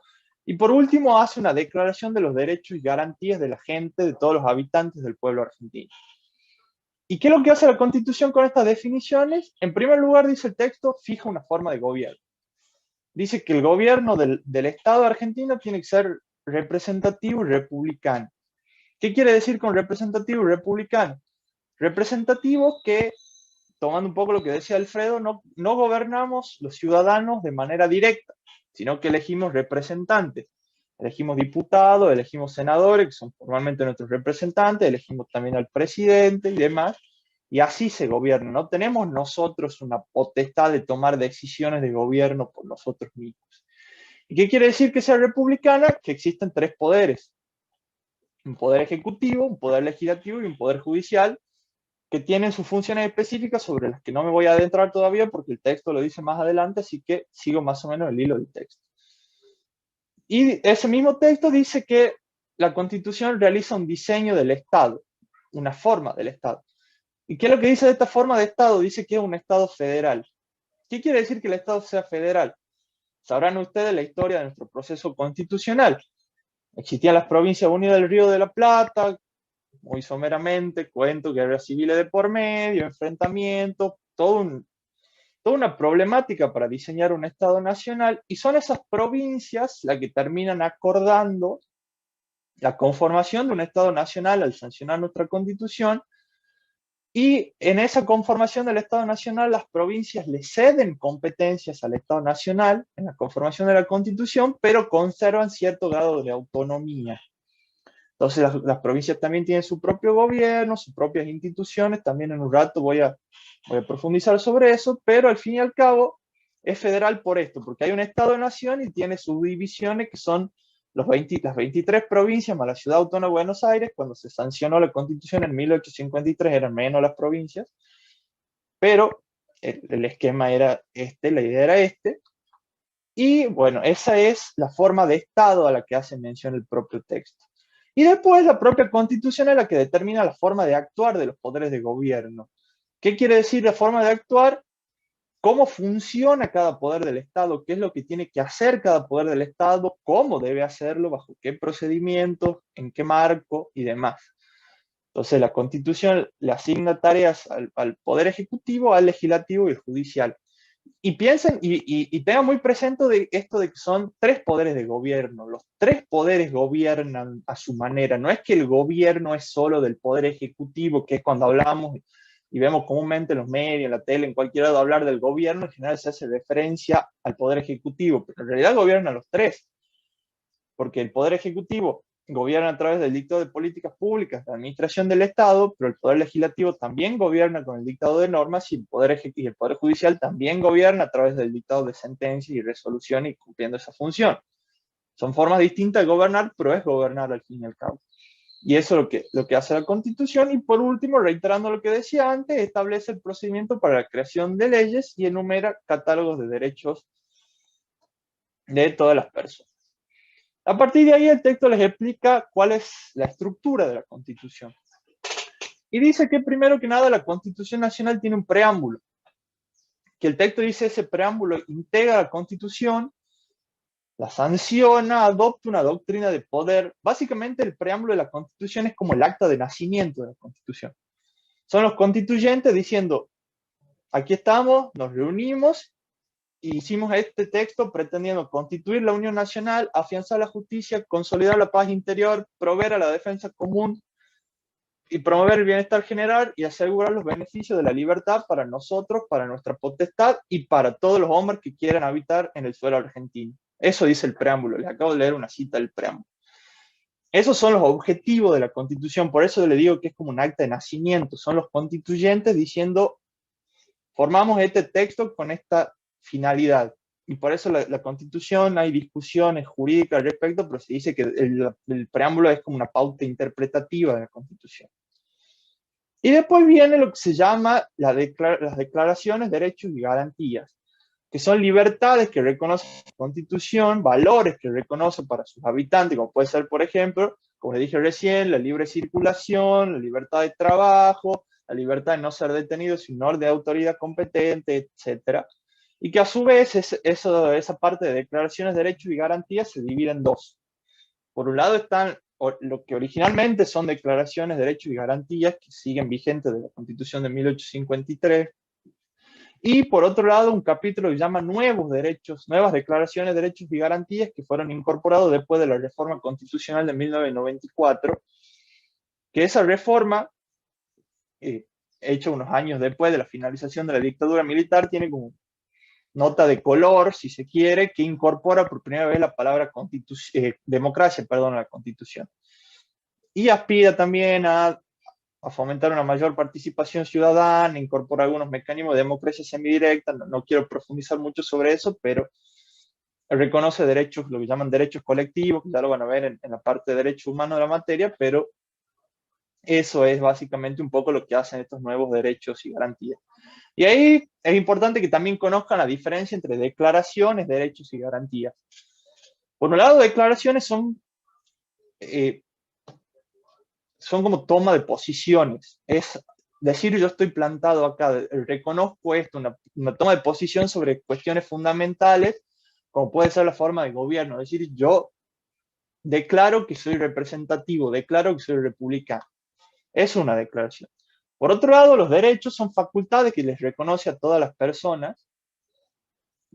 Y por último hace una declaración de los derechos y garantías de la gente, de todos los habitantes del pueblo argentino. ¿Y qué es lo que hace la Constitución con estas definiciones? En primer lugar, dice el texto, fija una forma de gobierno. Dice que el gobierno del Estado argentino tiene que ser representativo y republicano. ¿Qué quiere decir con representativo y republicano? Representativo que, tomando un poco lo que decía Alfredo, no gobernamos los ciudadanos de manera directa, sino que elegimos representantes. Elegimos diputados, elegimos senadores, que son formalmente nuestros representantes, elegimos también al presidente y demás, y así se gobierna. No tenemos nosotros una potestad de tomar decisiones de gobierno por nosotros mismos. ¿Y qué quiere decir que sea republicana? Que existen tres poderes: un poder ejecutivo, un poder legislativo y un poder judicial, que tienen sus funciones específicas sobre las que no me voy a adentrar todavía porque el texto lo dice más adelante, así que sigo más o menos el hilo del texto. Y ese mismo texto dice que la Constitución realiza un diseño del Estado, una forma del Estado. ¿Y qué es lo que dice de esta forma de Estado? Dice que es un Estado federal. ¿Qué quiere decir que el Estado sea federal? Sabrán ustedes la historia de nuestro proceso constitucional. Existían las Provincias Unidas del Río de la Plata, muy someramente, cuento, guerras civiles de por medio, enfrentamientos, toda una problemática para diseñar un Estado nacional, y son esas provincias las que terminan acordando la conformación de un Estado nacional al sancionar nuestra Constitución, Y en esa conformación del Estado Nacional, las provincias le ceden competencias al Estado Nacional en la conformación de la Constitución, pero conservan cierto grado de autonomía. Entonces las provincias también tienen su propio gobierno, sus propias instituciones, también en un rato voy a profundizar sobre eso, pero al fin y al cabo es federal por esto, porque hay un Estado-nación y tiene subdivisiones que son las 23 provincias más la Ciudad Autónoma de Buenos Aires. Cuando se sancionó la Constitución en 1853 eran menos las provincias, pero el esquema era este, la idea era este, y bueno, esa es la forma de Estado a la que hace mención el propio texto. Y después la propia Constitución es la que determina la forma de actuar de los poderes de gobierno. ¿Qué quiere decir la forma de actuar? ¿Cómo funciona cada poder del Estado? ¿Qué es lo que tiene que hacer cada poder del Estado? ¿Cómo debe hacerlo? ¿Bajo qué procedimientos? ¿En qué marco? Y demás. Entonces la Constitución le asigna tareas al Poder Ejecutivo, al Legislativo y al Judicial. Y piensen y tengan muy presente de esto de que son tres poderes de gobierno. Los tres poderes gobiernan a su manera. No es que el gobierno es solo del Poder Ejecutivo, que es cuando hablamos y vemos comúnmente en los medios, en la tele, en cualquier lado hablar del gobierno, en general se hace referencia al Poder Ejecutivo, pero en realidad gobiernan los tres, porque el Poder Ejecutivo gobierna a través del dictado de políticas públicas, de administración del Estado, pero el Poder Legislativo también gobierna con el dictado de normas y el Poder Judicial también gobierna a través del dictado de sentencias y resoluciones y cumpliendo esa función. Son formas distintas de gobernar, pero es gobernar al fin y al cabo. Y eso es lo que hace la Constitución. Y por último, reiterando lo que decía antes, establece el procedimiento para la creación de leyes y enumera catálogos de derechos de todas las personas. A partir de ahí, el texto les explica cuál es la estructura de la Constitución. Y dice que primero que nada la Constitución Nacional tiene un preámbulo, que el texto dice ese preámbulo integra la Constitución, la sanciona, adopta una doctrina de poder. Básicamente el preámbulo de la Constitución es como el acta de nacimiento de la Constitución. Son los constituyentes diciendo, aquí estamos, nos reunimos y hicimos este texto pretendiendo constituir la Unión Nacional, afianzar la justicia, consolidar la paz interior, proveer a la defensa común y promover el bienestar general y asegurar los beneficios de la libertad para nosotros, para nuestra potestad y para todos los hombres que quieran habitar en el suelo argentino. Eso dice el preámbulo. Les acabo de leer una cita del preámbulo. Esos son los objetivos de la Constitución. Por eso le digo que es como un acta de nacimiento. Son los constituyentes diciendo, formamos este texto con esta finalidad. Y por eso la Constitución, hay discusiones jurídicas al respecto, pero se dice que el preámbulo es como una pauta interpretativa de la Constitución. Y después viene lo que se llama las declaraciones, derechos y garantías, que son libertades que reconoce la Constitución, valores que reconoce para sus habitantes, como puede ser, por ejemplo, como les dije recién, la libre circulación, la libertad de trabajo, la libertad de no ser detenido sin orden de autoridad competente, etc. Y que a su vez esa parte de declaraciones, derechos y garantías se divide en dos. Por un lado están lo que originalmente son declaraciones, derechos y garantías que siguen vigentes de la Constitución de 1853, y por otro lado un capítulo que se llama Nuevos Derechos, Nuevas Declaraciones, Derechos y Garantías, que fueron incorporados después de la reforma constitucional de 1994, que esa reforma, hecha unos años después de la finalización de la dictadura militar, tiene como nota de color, si se quiere, que incorpora por primera vez la palabra democracia, a la Constitución. Y aspira también a fomentar una mayor participación ciudadana, incorpora algunos mecanismos de democracia semidirecta. No quiero profundizar mucho sobre eso, pero reconoce derechos, lo que llaman derechos colectivos, que ya lo van a ver en la parte de derechos humanos de la materia, pero eso es básicamente un poco lo que hacen estos nuevos derechos y garantías. Y ahí es importante que también conozcan la diferencia entre declaraciones, derechos y garantías. Por un lado, declaraciones son como toma de posiciones. Es decir, yo estoy plantado acá, reconozco esto, una toma de posición sobre cuestiones fundamentales, como puede ser la forma de gobierno. Es decir, yo declaro que soy representativo, declaro que soy republicano. Es una declaración. Por otro lado, los derechos son facultades que les reconoce a todas las personas,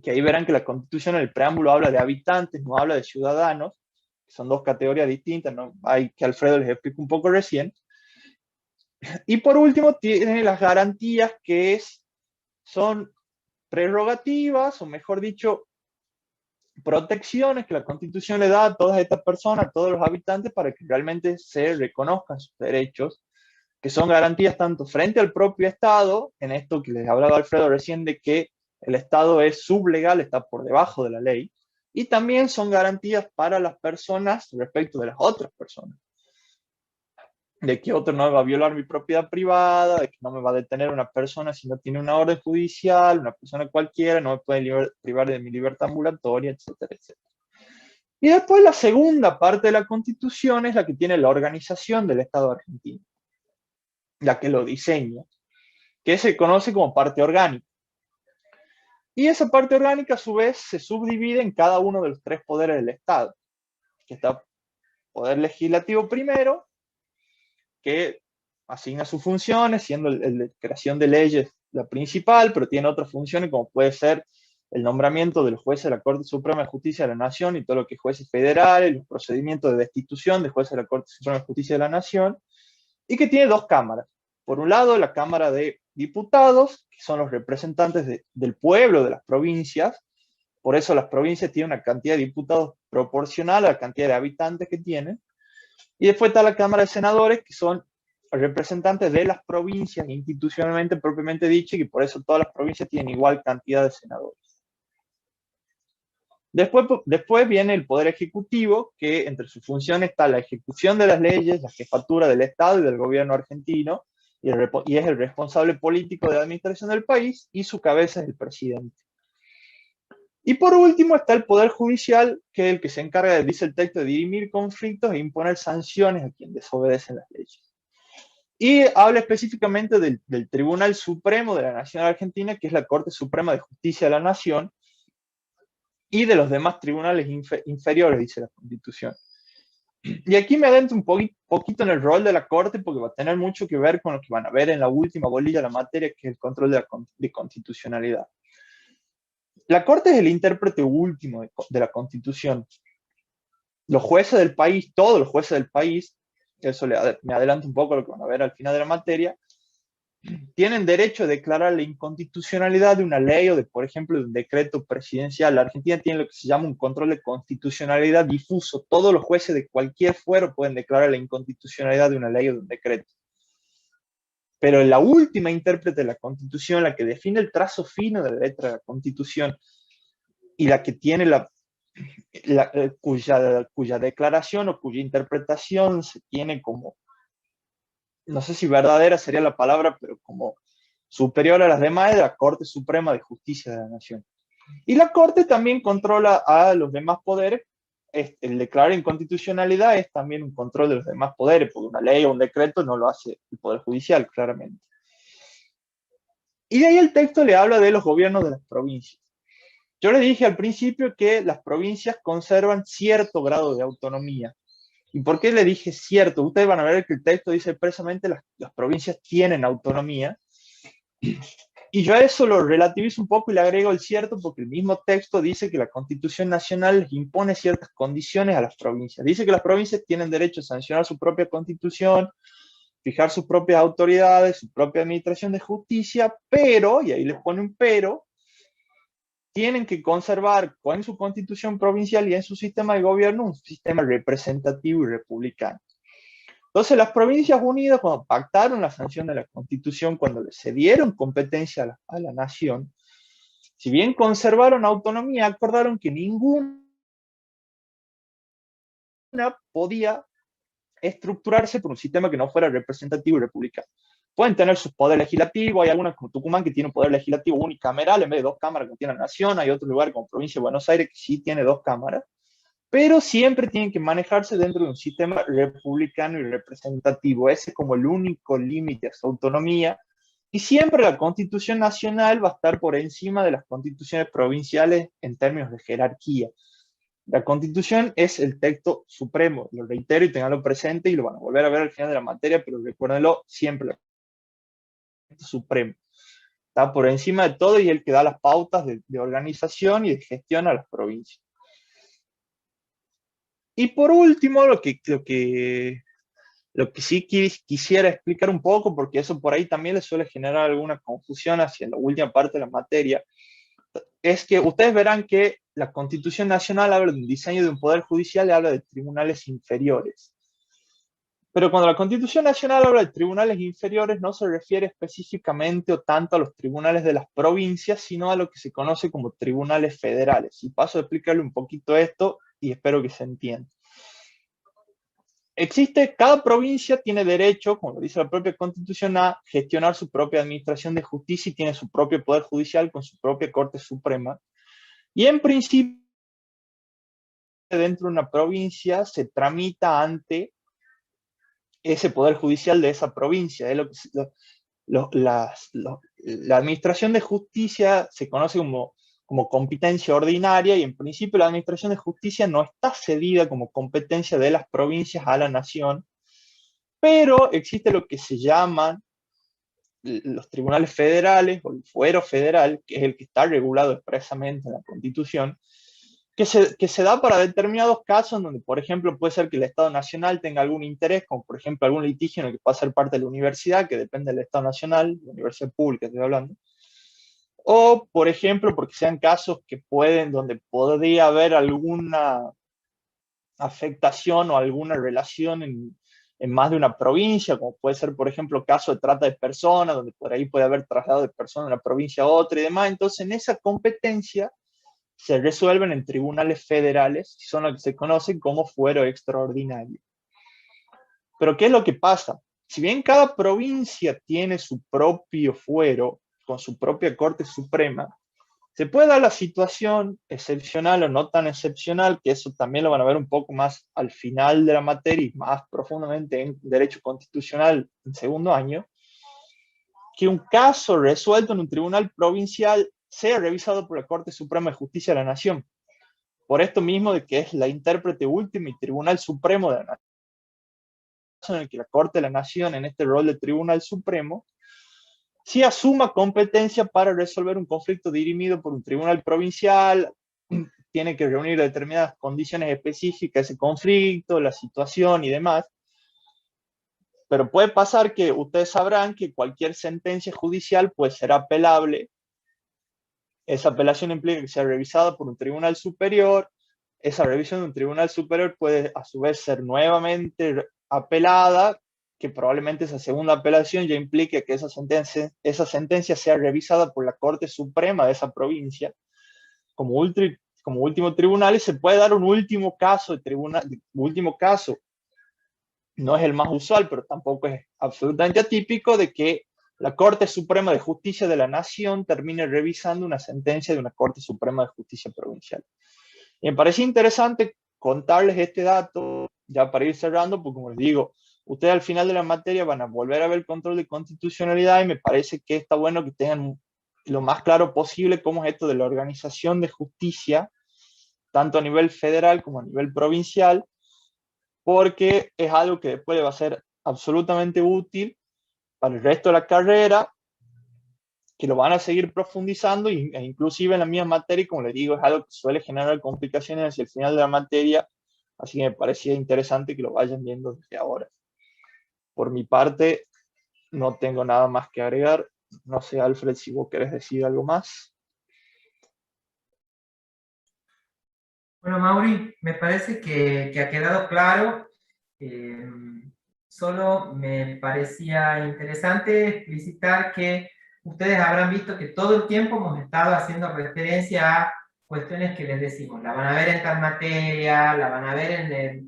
que ahí verán que la Constitución en el preámbulo habla de habitantes, no habla de ciudadanos, que son dos categorías distintas, ¿no? Hay que Alfredo les explico un poco recién. Y por último, tiene las garantías son prerrogativas, o mejor dicho, protecciones que la Constitución le da a todas estas personas, a todos los habitantes, para que realmente se reconozcan sus derechos, que son garantías tanto frente al propio Estado, en esto que les hablaba Alfredo recién, de que el Estado es sublegal, está por debajo de la ley, y también son garantías para las personas respecto de las otras personas, de que otro no me va a violar mi propiedad privada, de que no me va a detener una persona si no tiene una orden judicial, una persona cualquiera, no me puede privar de mi libertad ambulatoria, etcétera, etcétera. Y después la segunda parte de la Constitución es la que tiene la organización del Estado argentino, la que lo diseña, que se conoce como parte orgánica. Y esa parte orgánica, a su vez, se subdivide en cada uno de los tres poderes del Estado, que está el poder legislativo primero, que asigna sus funciones, siendo el de creación de leyes la principal, pero tiene otras funciones como puede ser el nombramiento de los jueces de la Corte Suprema de Justicia de la Nación y todo lo que es jueces federales, los procedimientos de destitución de jueces de la Corte Suprema de Justicia de la Nación, y que tiene dos cámaras. Por un lado, la Cámara de Diputados, que son los representantes del pueblo de las provincias, por eso las provincias tienen una cantidad de diputados proporcional a la cantidad de habitantes que tienen, y después está la Cámara de Senadores, que son representantes de las provincias institucionalmente propiamente dicho, y por eso todas las provincias tienen igual cantidad de senadores. Después viene el Poder Ejecutivo, que entre sus funciones está la ejecución de las leyes, la jefatura del Estado y del gobierno argentino, y es el responsable político de la administración del país, y su cabeza es el presidente. Y por último está el Poder Judicial, que es el que se encarga, dice el texto, de dirimir conflictos e imponer sanciones a quien desobedece las leyes. Y habla específicamente del Tribunal Supremo de la Nación Argentina, que es la Corte Suprema de Justicia de la Nación, y de los demás tribunales inferiores, dice la Constitución. Y aquí me adentro un poquito en el rol de la Corte, porque va a tener mucho que ver con lo que van a ver en la última bolilla de la materia, que es el control de constitucionalidad. La Corte es el intérprete último de la Constitución. Los jueces del país, todos los jueces del país, eso me adelanto un poco a lo que van a ver al final de la materia, tienen derecho a declarar la inconstitucionalidad de una ley o de, por ejemplo, de un decreto presidencial. La Argentina tiene lo que se llama un control de constitucionalidad difuso. Todos los jueces de cualquier fuero pueden declarar la inconstitucionalidad de una ley o de un decreto. Pero la última intérprete de la Constitución, la que define el trazo fino de la letra de la Constitución y la que tiene cuya declaración o cuya interpretación se tiene como, no sé si verdadera sería la palabra, pero como superior a las demás, es la Corte Suprema de Justicia de la Nación. Y la Corte también controla a los demás poderes. El declarar inconstitucionalidad es también un control de los demás poderes, porque una ley o un decreto no lo hace el Poder Judicial, claramente. Y de ahí el texto le habla de los gobiernos de las provincias. Yo le dije al principio que las provincias conservan cierto grado de autonomía. ¿Y por qué le dije cierto? Ustedes van a ver que el texto dice expresamente las provincias tienen autonomía. Y yo a eso lo relativizo un poco y le agrego el cierto porque el mismo texto dice que la Constitución Nacional les impone ciertas condiciones a las provincias. Dice que las provincias tienen derecho a sancionar su propia Constitución, fijar sus propias autoridades, su propia administración de justicia, pero, y ahí les pone un pero, tienen que conservar en su constitución provincial y en su sistema de gobierno un sistema representativo y republicano. Entonces las Provincias Unidas, cuando pactaron la sanción de la Constitución, cuando le cedieron competencia a la nación, si bien conservaron autonomía, acordaron que ninguna podía estructurarse por un sistema que no fuera representativo y republicano. Pueden tener sus poderes legislativos, hay algunas como Tucumán que tiene un poder legislativo unicameral en vez de dos cámaras como tiene la Nación, hay otros lugares como Provincia de Buenos Aires que sí tiene dos cámaras, pero siempre tienen que manejarse dentro de un sistema republicano y representativo. Ese es como el único límite a su autonomía, y siempre la Constitución Nacional va a estar por encima de las constituciones provinciales en términos de jerarquía. La Constitución es el texto supremo, lo reitero y tenganlo presente y lo van a volver a ver al final de la materia, pero recuérdenlo siempre, el texto supremo. Está por encima de todo y es el que da las pautas de organización y de gestión a las provincias. Y por último, lo que Lo que sí quisiera explicar un poco, porque eso por ahí también le suele generar alguna confusión hacia la última parte de la materia, es que ustedes verán que la Constitución Nacional habla de un diseño de un poder judicial y habla de tribunales inferiores. Pero cuando la Constitución Nacional habla de tribunales inferiores, no se refiere específicamente o tanto a los tribunales de las provincias, sino a lo que se conoce como tribunales federales. Y paso a explicarle un poquito esto y espero que se entienda. Cada provincia tiene derecho, como lo dice la propia Constitución, a gestionar su propia administración de justicia y tiene su propio poder judicial con su propia Corte Suprema. Y en principio, dentro de una provincia se tramita ante ese poder judicial de esa provincia. Es la administración de justicia se conoce como competencia ordinaria y en principio la administración de justicia no está cedida como competencia de las provincias a la nación, pero existe lo que se llaman los tribunales federales o el fuero federal, que es el que está regulado expresamente en la Constitución, que se da para determinados casos donde, por ejemplo, puede ser que el Estado Nacional tenga algún interés, como por ejemplo algún litigio en el que pueda ser parte de la universidad, que depende del Estado Nacional, la universidad pública estoy hablando, o por ejemplo, porque sean casos donde podría haber alguna afectación o alguna relación en más de una provincia, como puede ser, por ejemplo, caso de trata de personas, donde por ahí puede haber traslado de personas de una provincia a otra y demás. Entonces, en esa competencia se resuelven en tribunales federales, y son lo que se conocen como fuero extraordinario. Pero ¿qué es lo que pasa? Si bien cada provincia tiene su propio fuero, con su propia Corte Suprema, se puede dar la situación excepcional o no tan excepcional, que eso también lo van a ver un poco más al final de la materia y más profundamente en Derecho Constitucional en segundo año, que un caso resuelto en un tribunal provincial sea revisado por la Corte Suprema de Justicia de la Nación. Por esto mismo de que es la intérprete última y Tribunal Supremo de la Nación, en el que la Corte de la Nación, en este rol de Tribunal Supremo, sí asuma competencia para resolver un conflicto dirimido por un tribunal provincial, tiene que reunir determinadas condiciones específicas ese conflicto, la situación y demás. Pero puede pasar que ustedes sabrán que cualquier sentencia judicial puede ser apelable. Esa apelación implica que sea revisada por un tribunal superior. Esa revisión de un tribunal superior puede a su vez ser nuevamente apelada, que probablemente esa segunda apelación ya implique que esa sentencia sea revisada por la Corte Suprema de esa provincia como último tribunal, y se puede dar un último caso de tribunal, último caso. No es el más usual, pero tampoco es absolutamente atípico de que la Corte Suprema de Justicia de la Nación termine revisando una sentencia de una Corte Suprema de Justicia provincial. Y me parece interesante contarles este dato, ya para ir cerrando, porque como les digo, ustedes al final de la materia van a volver a ver el control de constitucionalidad y me parece que está bueno que tengan lo más claro posible cómo es esto de la organización de justicia, tanto a nivel federal como a nivel provincial, porque es algo que después le va a ser absolutamente útil para el resto de la carrera, que lo van a seguir profundizando e inclusive en la misma materia, como les digo, es algo que suele generar complicaciones hacia el final de la materia, así que me parecía interesante que lo vayan viendo desde ahora. Por mi parte, no tengo nada más que agregar. No sé, Alfred, si vos querés decir algo más. Bueno, Mauri, me parece que ha quedado claro. Eh, Solo me parecía interesante explicitar que ustedes habrán visto que todo el tiempo hemos estado haciendo referencia a cuestiones que les decimos, la van a ver en tal materia, la van a ver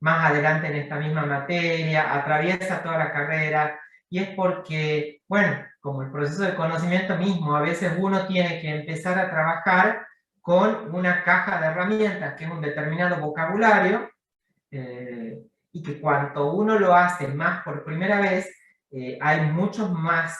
más adelante en esta misma materia, atraviesa toda la carrera, y es porque, bueno, como el proceso de conocimiento mismo, a veces uno tiene que empezar a trabajar con una caja de herramientas, que es un determinado vocabulario, y que cuanto uno lo hace más por primera vez, hay muchos más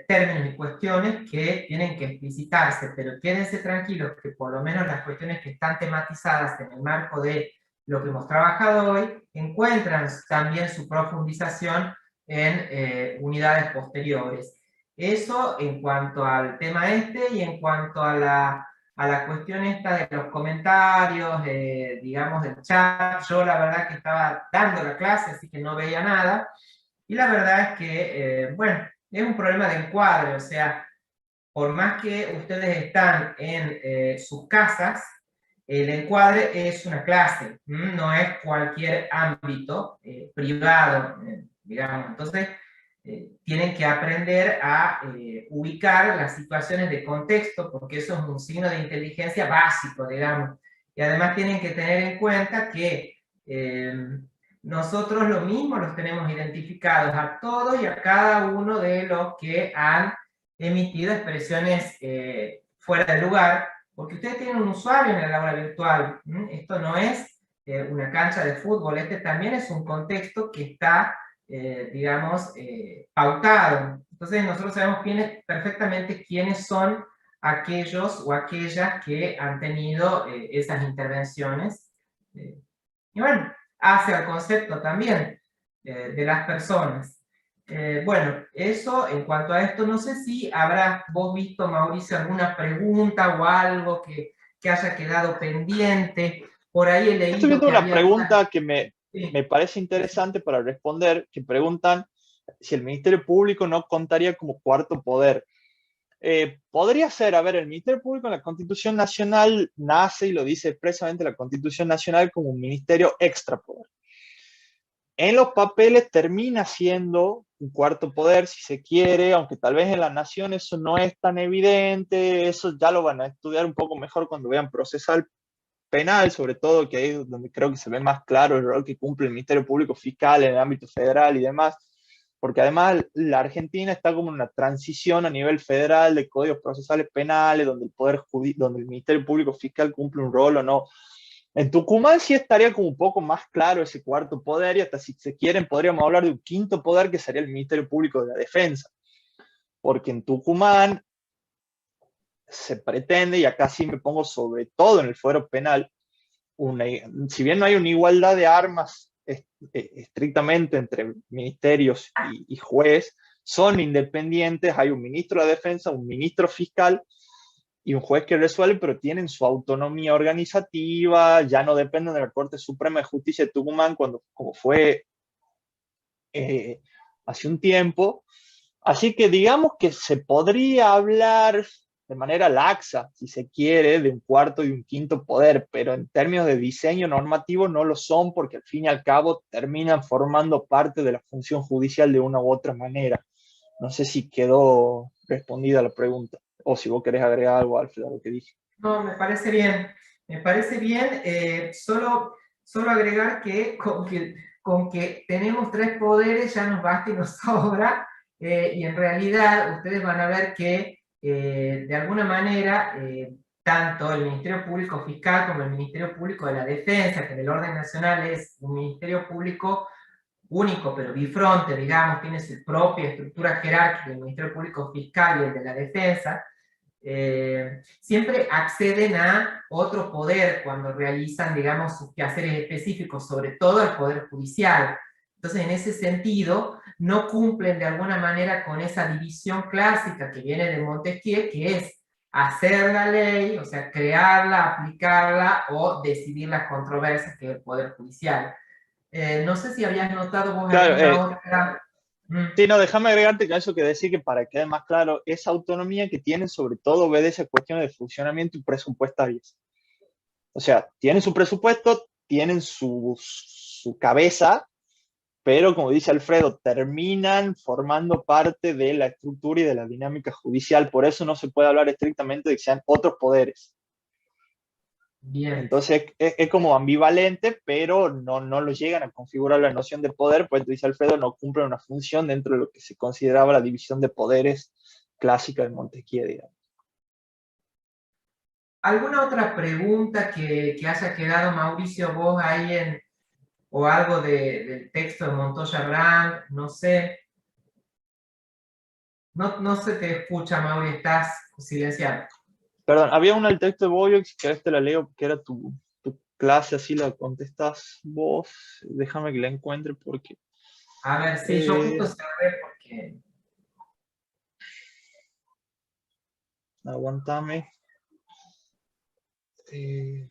términos y cuestiones que tienen que explicitarse, pero quédense tranquilos que por lo menos las cuestiones que están tematizadas en el marco de lo que hemos trabajado hoy, encuentran también su profundización en unidades posteriores. Eso en cuanto al tema este y en cuanto a la a la cuestión esta de los comentarios, digamos, del chat. Yo la verdad que estaba dando la clase, así que no veía nada. Y la verdad es que, bueno, es un problema de encuadre, o sea, por más que ustedes están en sus casas, el encuadre es una clase, no es cualquier ámbito privado, digamos. Entonces, tienen que aprender a ubicar las situaciones de contexto, porque eso es un signo de inteligencia básico, digamos. Y además tienen que tener en cuenta que nosotros lo mismo los tenemos identificados a todos y a cada uno de los que han emitido expresiones fuera de lugar, porque ustedes tienen un usuario en el aula virtual. Esto no es una cancha de fútbol, este también es un contexto que está, digamos, pautado. Entonces nosotros sabemos perfectamente quiénes son aquellos o aquellas que han tenido esas intervenciones. Y bueno, hace al concepto también de las personas. Bueno, eso en cuanto a esto, no sé si habrás vos visto, Mauricio, alguna pregunta o algo que haya quedado pendiente. Por ahí he Estoy leído viendo que una había algunas... pregunta que me Sí, parece sí, sí. interesante para responder, que preguntan si el Ministerio Público no contaría como cuarto poder. Podría ser, a ver, el Ministerio Público en la Constitución Nacional nace y lo dice expresamente la Constitución Nacional como un ministerio extrapoder. En los papeles termina siendo un cuarto poder, si se quiere, aunque tal vez en la nación eso no es tan evidente, eso ya lo van a estudiar un poco mejor cuando vean procesal penal, sobre todo, que ahí es donde creo que se ve más claro el rol que cumple el Ministerio Público Fiscal en el ámbito federal y demás, porque además la Argentina está como en una transición a nivel federal de códigos procesales penales, donde donde el Ministerio Público Fiscal cumple un rol o no. En Tucumán sí estaría como un poco más claro ese cuarto poder y hasta si se quieren podríamos hablar de un quinto poder que sería el Ministerio Público de la Defensa, porque en Tucumán se pretende, y acá sí me pongo sobre todo en el fuero penal, si bien no hay una igualdad de armas estrictamente entre ministerios y juez, son independientes, hay un ministro de defensa, un ministro fiscal y un juez que resuelve, pero tienen su autonomía organizativa, ya no dependen de la Corte Suprema de Justicia de Tucumán, como fue eh, hace un tiempo. Así que digamos que se podría hablar de manera laxa, si se quiere, de un cuarto y un quinto poder, pero en términos de diseño normativo no lo son porque al fin y al cabo terminan formando parte de la función judicial de una u otra manera. No sé si quedó respondida la pregunta o si vos querés agregar algo, Alfredo, a lo que dije. No, me parece bien. Me parece bien. Solo agregar que con que tenemos tres poderes ya nos basta y nos sobra. Y en realidad ustedes van a ver que de alguna manera tanto el Ministerio Público Fiscal como el Ministerio Público de la Defensa, que en el orden nacional es un Ministerio Público único, pero bifronte, digamos, tiene su propia estructura jerárquica, el Ministerio Público Fiscal y el de la Defensa, siempre acceden a otro poder cuando realizan, digamos, sus quehaceres específicos, sobre todo el Poder Judicial. Entonces, en ese sentido, no cumplen de alguna manera con esa división clásica que viene de Montesquieu, que es hacer la ley, o sea, crearla, aplicarla o decidir las controversias, que es el Poder Judicial. No sé si habías notado vos Claro, alguna otra... Mm, sí, no, déjame agregarte que eso que decir que para que quede más claro, esa autonomía que tienen sobre todo obedece a cuestiones de funcionamiento y presupuestarias. O sea, tienen su presupuesto, tienen su cabeza, pero como dice Alfredo, terminan formando parte de la estructura y de la dinámica judicial. Por eso no se puede hablar estrictamente de que sean otros poderes. bien. Entonces es como ambivalente, pero no lo llegan a configurar la noción de poder, pues dice Alfredo, no cumplen una función dentro de lo que se consideraba la división de poderes clásica de Montesquieu, digamos. ¿Alguna otra pregunta que haya quedado, Mauricio, vos ahí o algo del texto de Montoya Brand? No sé. No se te escucha, Mauri, estás silenciado. Perdón, había una del texto de Boyo, si querés te la leo, que era tu clase, así la contestas vos. Déjame que la encuentre porque... A ver, sí, yo Eh, justo cerré porque... aguantame. Eh,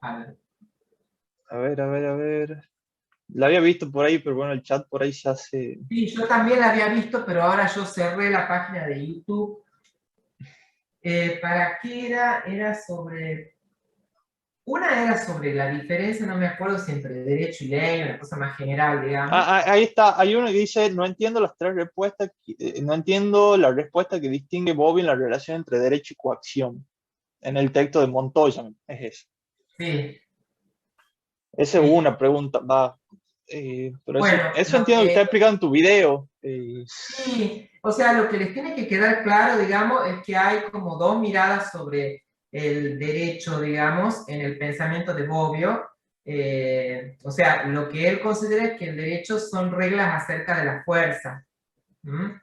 A ver. a ver, a ver, a ver. La había visto por ahí, pero bueno, el chat por ahí se hace... Sí, yo también la había visto, pero ahora yo cerré la página de YouTube. ¿Para qué era? Era sobre... Una era sobre la diferencia, no me acuerdo si entre derecho y ley, una cosa más general, digamos. Ahí está, hay uno que dice, no entiendo las tres respuestas, no entiendo la respuesta que distingue Bobby en la relación entre derecho y coacción. En el texto de Montoya, es eso. Sí, Esa es sí. una pregunta, va. Pero Bueno, eso lo entiendo que está que explicado en tu video. sí, o sea, lo que les tiene que quedar claro, digamos, es que hay como dos miradas sobre el derecho, digamos, en el pensamiento de Bobbio. O sea, lo que él considera es que el derecho son reglas acerca de la fuerza, ¿m?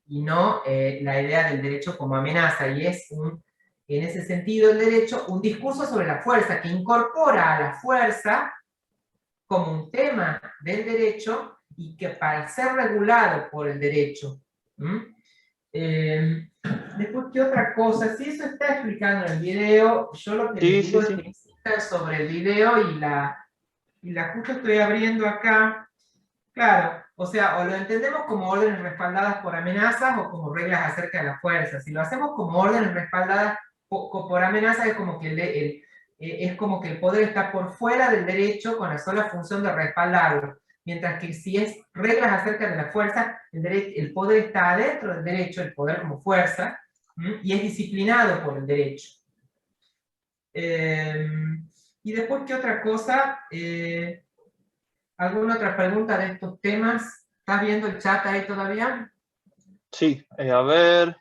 Y no la idea del derecho como amenaza. Y es, en ese sentido, el derecho, un discurso sobre la fuerza que incorpora a la fuerza como un tema del derecho y que para ser regulado por el derecho. Después, ¿qué otra cosa? Si eso está explicando en el video, yo lo que les Sí, sí, digo es sí. que insistan sobre el video y la justo estoy abriendo acá. Claro, o sea, o lo entendemos como órdenes respaldadas por amenazas o como reglas acerca de la fuerza. Si lo hacemos como órdenes respaldadas por amenazas, es como que es como que el poder está por fuera del derecho con la sola función de respaldarlo. Mientras que si es reglas acerca de la fuerza, el poder está adentro del derecho, el poder como fuerza, y es disciplinado por el derecho. Eh, y después, ¿qué otra cosa? ¿Alguna otra pregunta de estos temas? ¿Estás viendo el chat ahí todavía? Sí, a ver.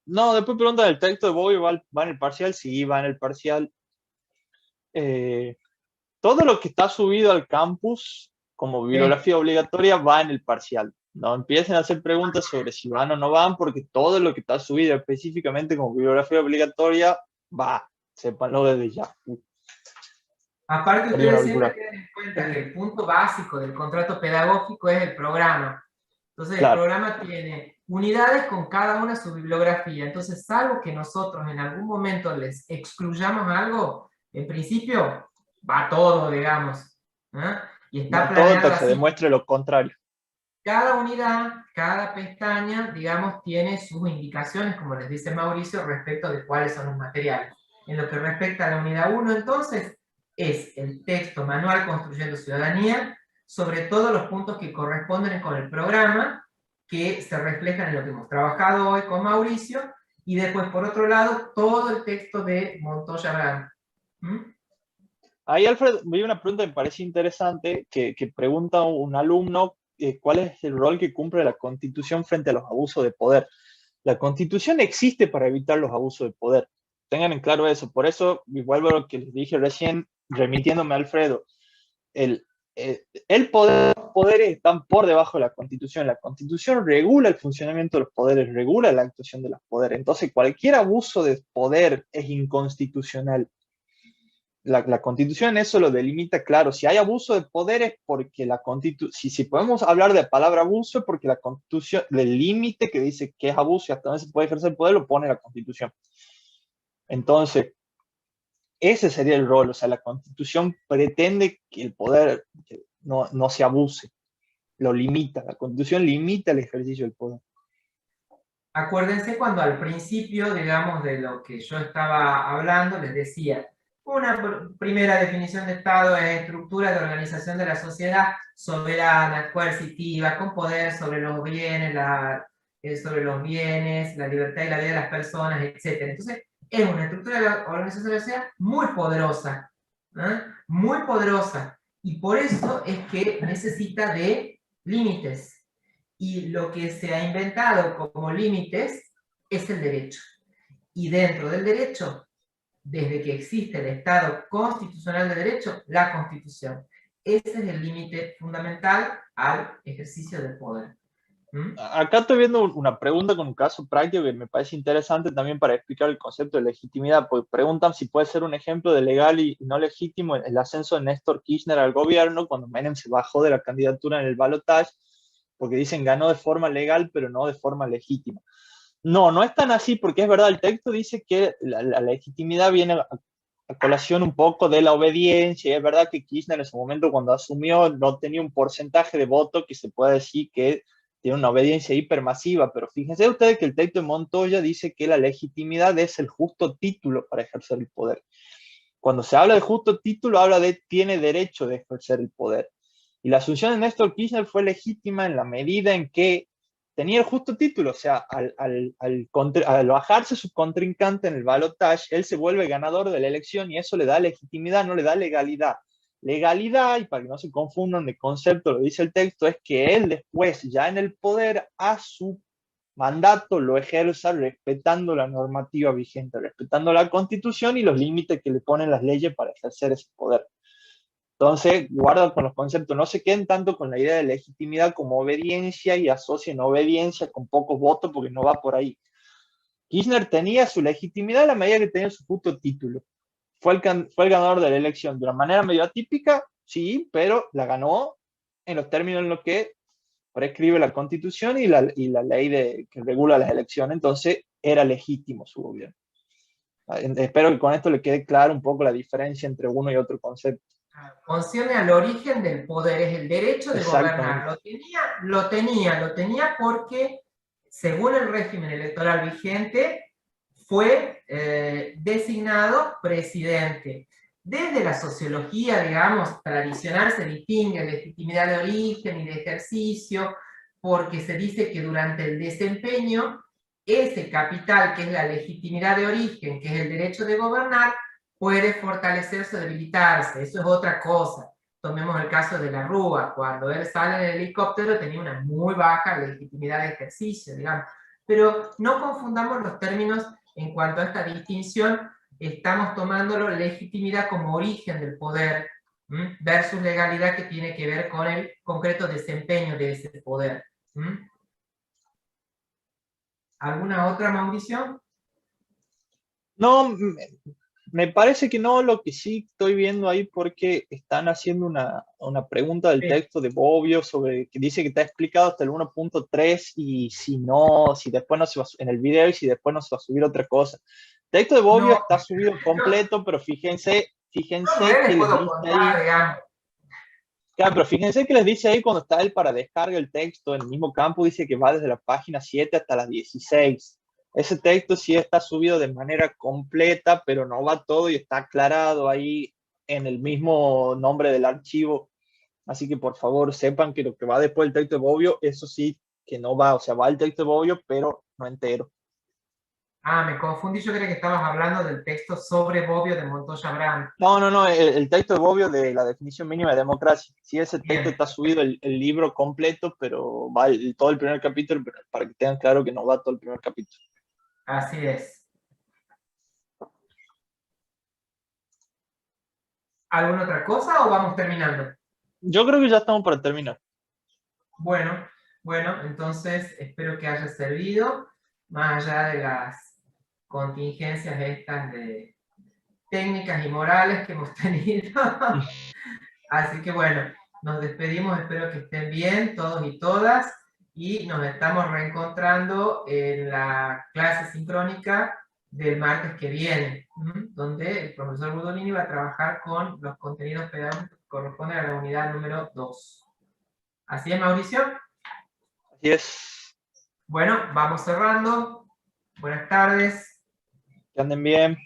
No, después pregunta del texto de Bobby, ¿va en el parcial? Sí, va en el parcial. Eh, todo lo que está subido al campus como Sí. bibliografía obligatoria va en el parcial. No empiecen a hacer preguntas sobre si van o no van, porque todo lo que está subido específicamente como bibliografía obligatoria va. Sépanlo desde ya. Aparte, Ponía un ustedes siempre auricular. tienen en cuenta que el punto básico del contrato pedagógico es el programa. Entonces, el Claro, programa tiene unidades con cada una su bibliografía. Entonces, salvo que nosotros en algún momento les excluyamos algo, en principio va todo, digamos. ¿Eh? Y está va todo hasta planeado que se así. demuestre lo contrario. Cada unidad, cada pestaña, digamos, tiene sus indicaciones, como les dice Mauricio, respecto de cuáles son los materiales. En lo que respecta a la unidad 1, entonces, es el texto manual Construyendo Ciudadanía, sobre todo los puntos que corresponden con el programa, que se reflejan en lo que hemos trabajado hoy con Mauricio, y después, por otro lado, todo el texto de Montoya Brand. ¿Mm? Ahí, Alfred, vi una pregunta que me parece interesante, que pregunta un alumno cuál es el rol que cumple la Constitución frente a los abusos de poder. La Constitución existe para evitar los abusos de poder. Tengan en claro eso. Por eso, y vuelvo a lo que les dije recién, remitiéndome a Alfredo, el poder, los poderes están por debajo de la Constitución. La Constitución regula el funcionamiento de los poderes, regula la actuación de los poderes. Entonces, cualquier abuso de poder es inconstitucional. La Constitución eso lo delimita claro. Si hay abuso de poder es porque la Constitución, si podemos hablar de palabra abuso es porque la Constitución, el límite que dice que es abuso y hasta dónde se puede ejercer el poder lo pone la Constitución. Entonces, ese sería el rol. O sea, la Constitución pretende que el poder no se abuse, lo limita. La Constitución limita el ejercicio del poder. Acuérdense cuando al principio, digamos, de lo que yo estaba hablando, les decía, una primera definición de Estado es estructura de organización de la sociedad soberana, coercitiva, con poder sobre los bienes, la libertad y la vida de las personas, etc. Entonces, es una estructura de la organización de la sociedad muy poderosa, ¿eh? Muy poderosa. Y por eso es que necesita de límites, y lo que se ha inventado como límites es el derecho. Y dentro del derecho, desde que existe el Estado constitucional de derecho, la Constitución. Ese es el límite fundamental al ejercicio del poder. ¿Mm? Acá estoy viendo una pregunta con un caso práctico que me parece interesante también para explicar el concepto de legitimidad, porque preguntan si puede ser un ejemplo de legal y no legítimo el ascenso de Néstor Kirchner al gobierno cuando Menem se bajó de la candidatura en el balotaje, porque dicen ganó de forma legal, pero no de forma legítima. No, no es tan así, porque es verdad, el texto dice que la legitimidad viene a colación un poco de la obediencia, y es verdad que Kirchner en ese momento cuando asumió no tenía un porcentaje de voto que se pueda decir que tiene una obediencia hipermasiva, pero fíjense ustedes que el texto de Montoya dice que la legitimidad es el justo título para ejercer el poder. Cuando se habla de justo título, habla de tiene derecho de ejercer el poder. Y la asunción de Néstor Kirchner fue legítima en la medida en que tenía el justo título, o sea, al bajarse su contrincante en el balotaje, él se vuelve ganador de la elección y eso le da legitimidad, no le da legalidad. Legalidad, y para que no se confundan de concepto, lo dice el texto, es que él después, ya en el poder, a su mandato lo ejerza respetando la normativa vigente, respetando la Constitución y los límites que le ponen las leyes para ejercer ese poder. Entonces, guarda con los conceptos, no se queden tanto con la idea de legitimidad como obediencia y asocien obediencia con pocos votos porque no va por ahí. Kirchner tenía su legitimidad a la medida que tenía su justo título. Fue el ganador de la elección de una manera medio atípica, sí, pero la ganó en los términos en los que prescribe la Constitución y la ley que regula las elecciones, entonces era legítimo su gobierno. Espero que con esto le quede claro un poco la diferencia entre uno y otro concepto. Concierne al origen del poder, es el derecho de gobernar. Exactamente. Lo tenía porque, según el régimen electoral vigente, fue designado presidente. Desde la sociología, digamos, tradicional se distingue legitimidad de origen y de ejercicio, porque se dice que durante el desempeño, ese capital que es la legitimidad de origen, que es el derecho de gobernar, puede fortalecerse o debilitarse, eso es otra cosa. Tomemos el caso de la Rúa, cuando él sale en el helicóptero tenía una muy baja legitimidad de ejercicio, digamos. Pero no confundamos los términos en cuanto a esta distinción, estamos tomándolo legitimidad como origen del poder, versus legalidad que tiene que ver con el concreto desempeño de ese poder. ¿Alguna otra, Mauricio? No, me parece que no, lo que sí estoy viendo ahí porque están haciendo una pregunta del Sí. texto de Bobbio sobre que dice que está explicado hasta el 1.3 y si no, si después no se va en el video y si después no se va a subir otra cosa. El texto de Bobbio No, está subido completo, pero fíjense, yo fíjense que les les puedo dice contar, ahí, digamos. claro, pero fíjense que les dice ahí cuando está él para descarga el texto, en el mismo campo dice que va desde la página 7 hasta la 16. Ese texto sí está subido de manera completa, pero no va todo y está aclarado ahí en el mismo nombre del archivo. Así que por favor sepan que lo que va después del texto de Bobbio, eso sí que no va, o sea, va el texto de Bobbio, pero no entero. Ah, me confundí, yo creía que estabas hablando del texto sobre Bobbio de Montoya Brand. No, no, no, el texto de Bobbio de la definición mínima de democracia. Sí, ese texto Bien, está subido el libro completo, pero va todo el primer capítulo, pero para que tengan claro que no va todo el primer capítulo. así es. ¿Alguna otra cosa o vamos terminando? Yo creo que ya estamos para terminar. Bueno, bueno, entonces espero que haya servido, más allá de las contingencias estas de técnicas y morales que hemos tenido. Así que bueno, nos despedimos, espero que estén bien todos y todas, y nos estamos reencontrando en la clase sincrónica del martes que viene, donde el profesor Budolini va a trabajar con los contenidos pedagógicos que corresponden a la unidad número 2. ¿Así es, Mauricio? Así es. Bueno, vamos cerrando. Buenas tardes. Que anden bien.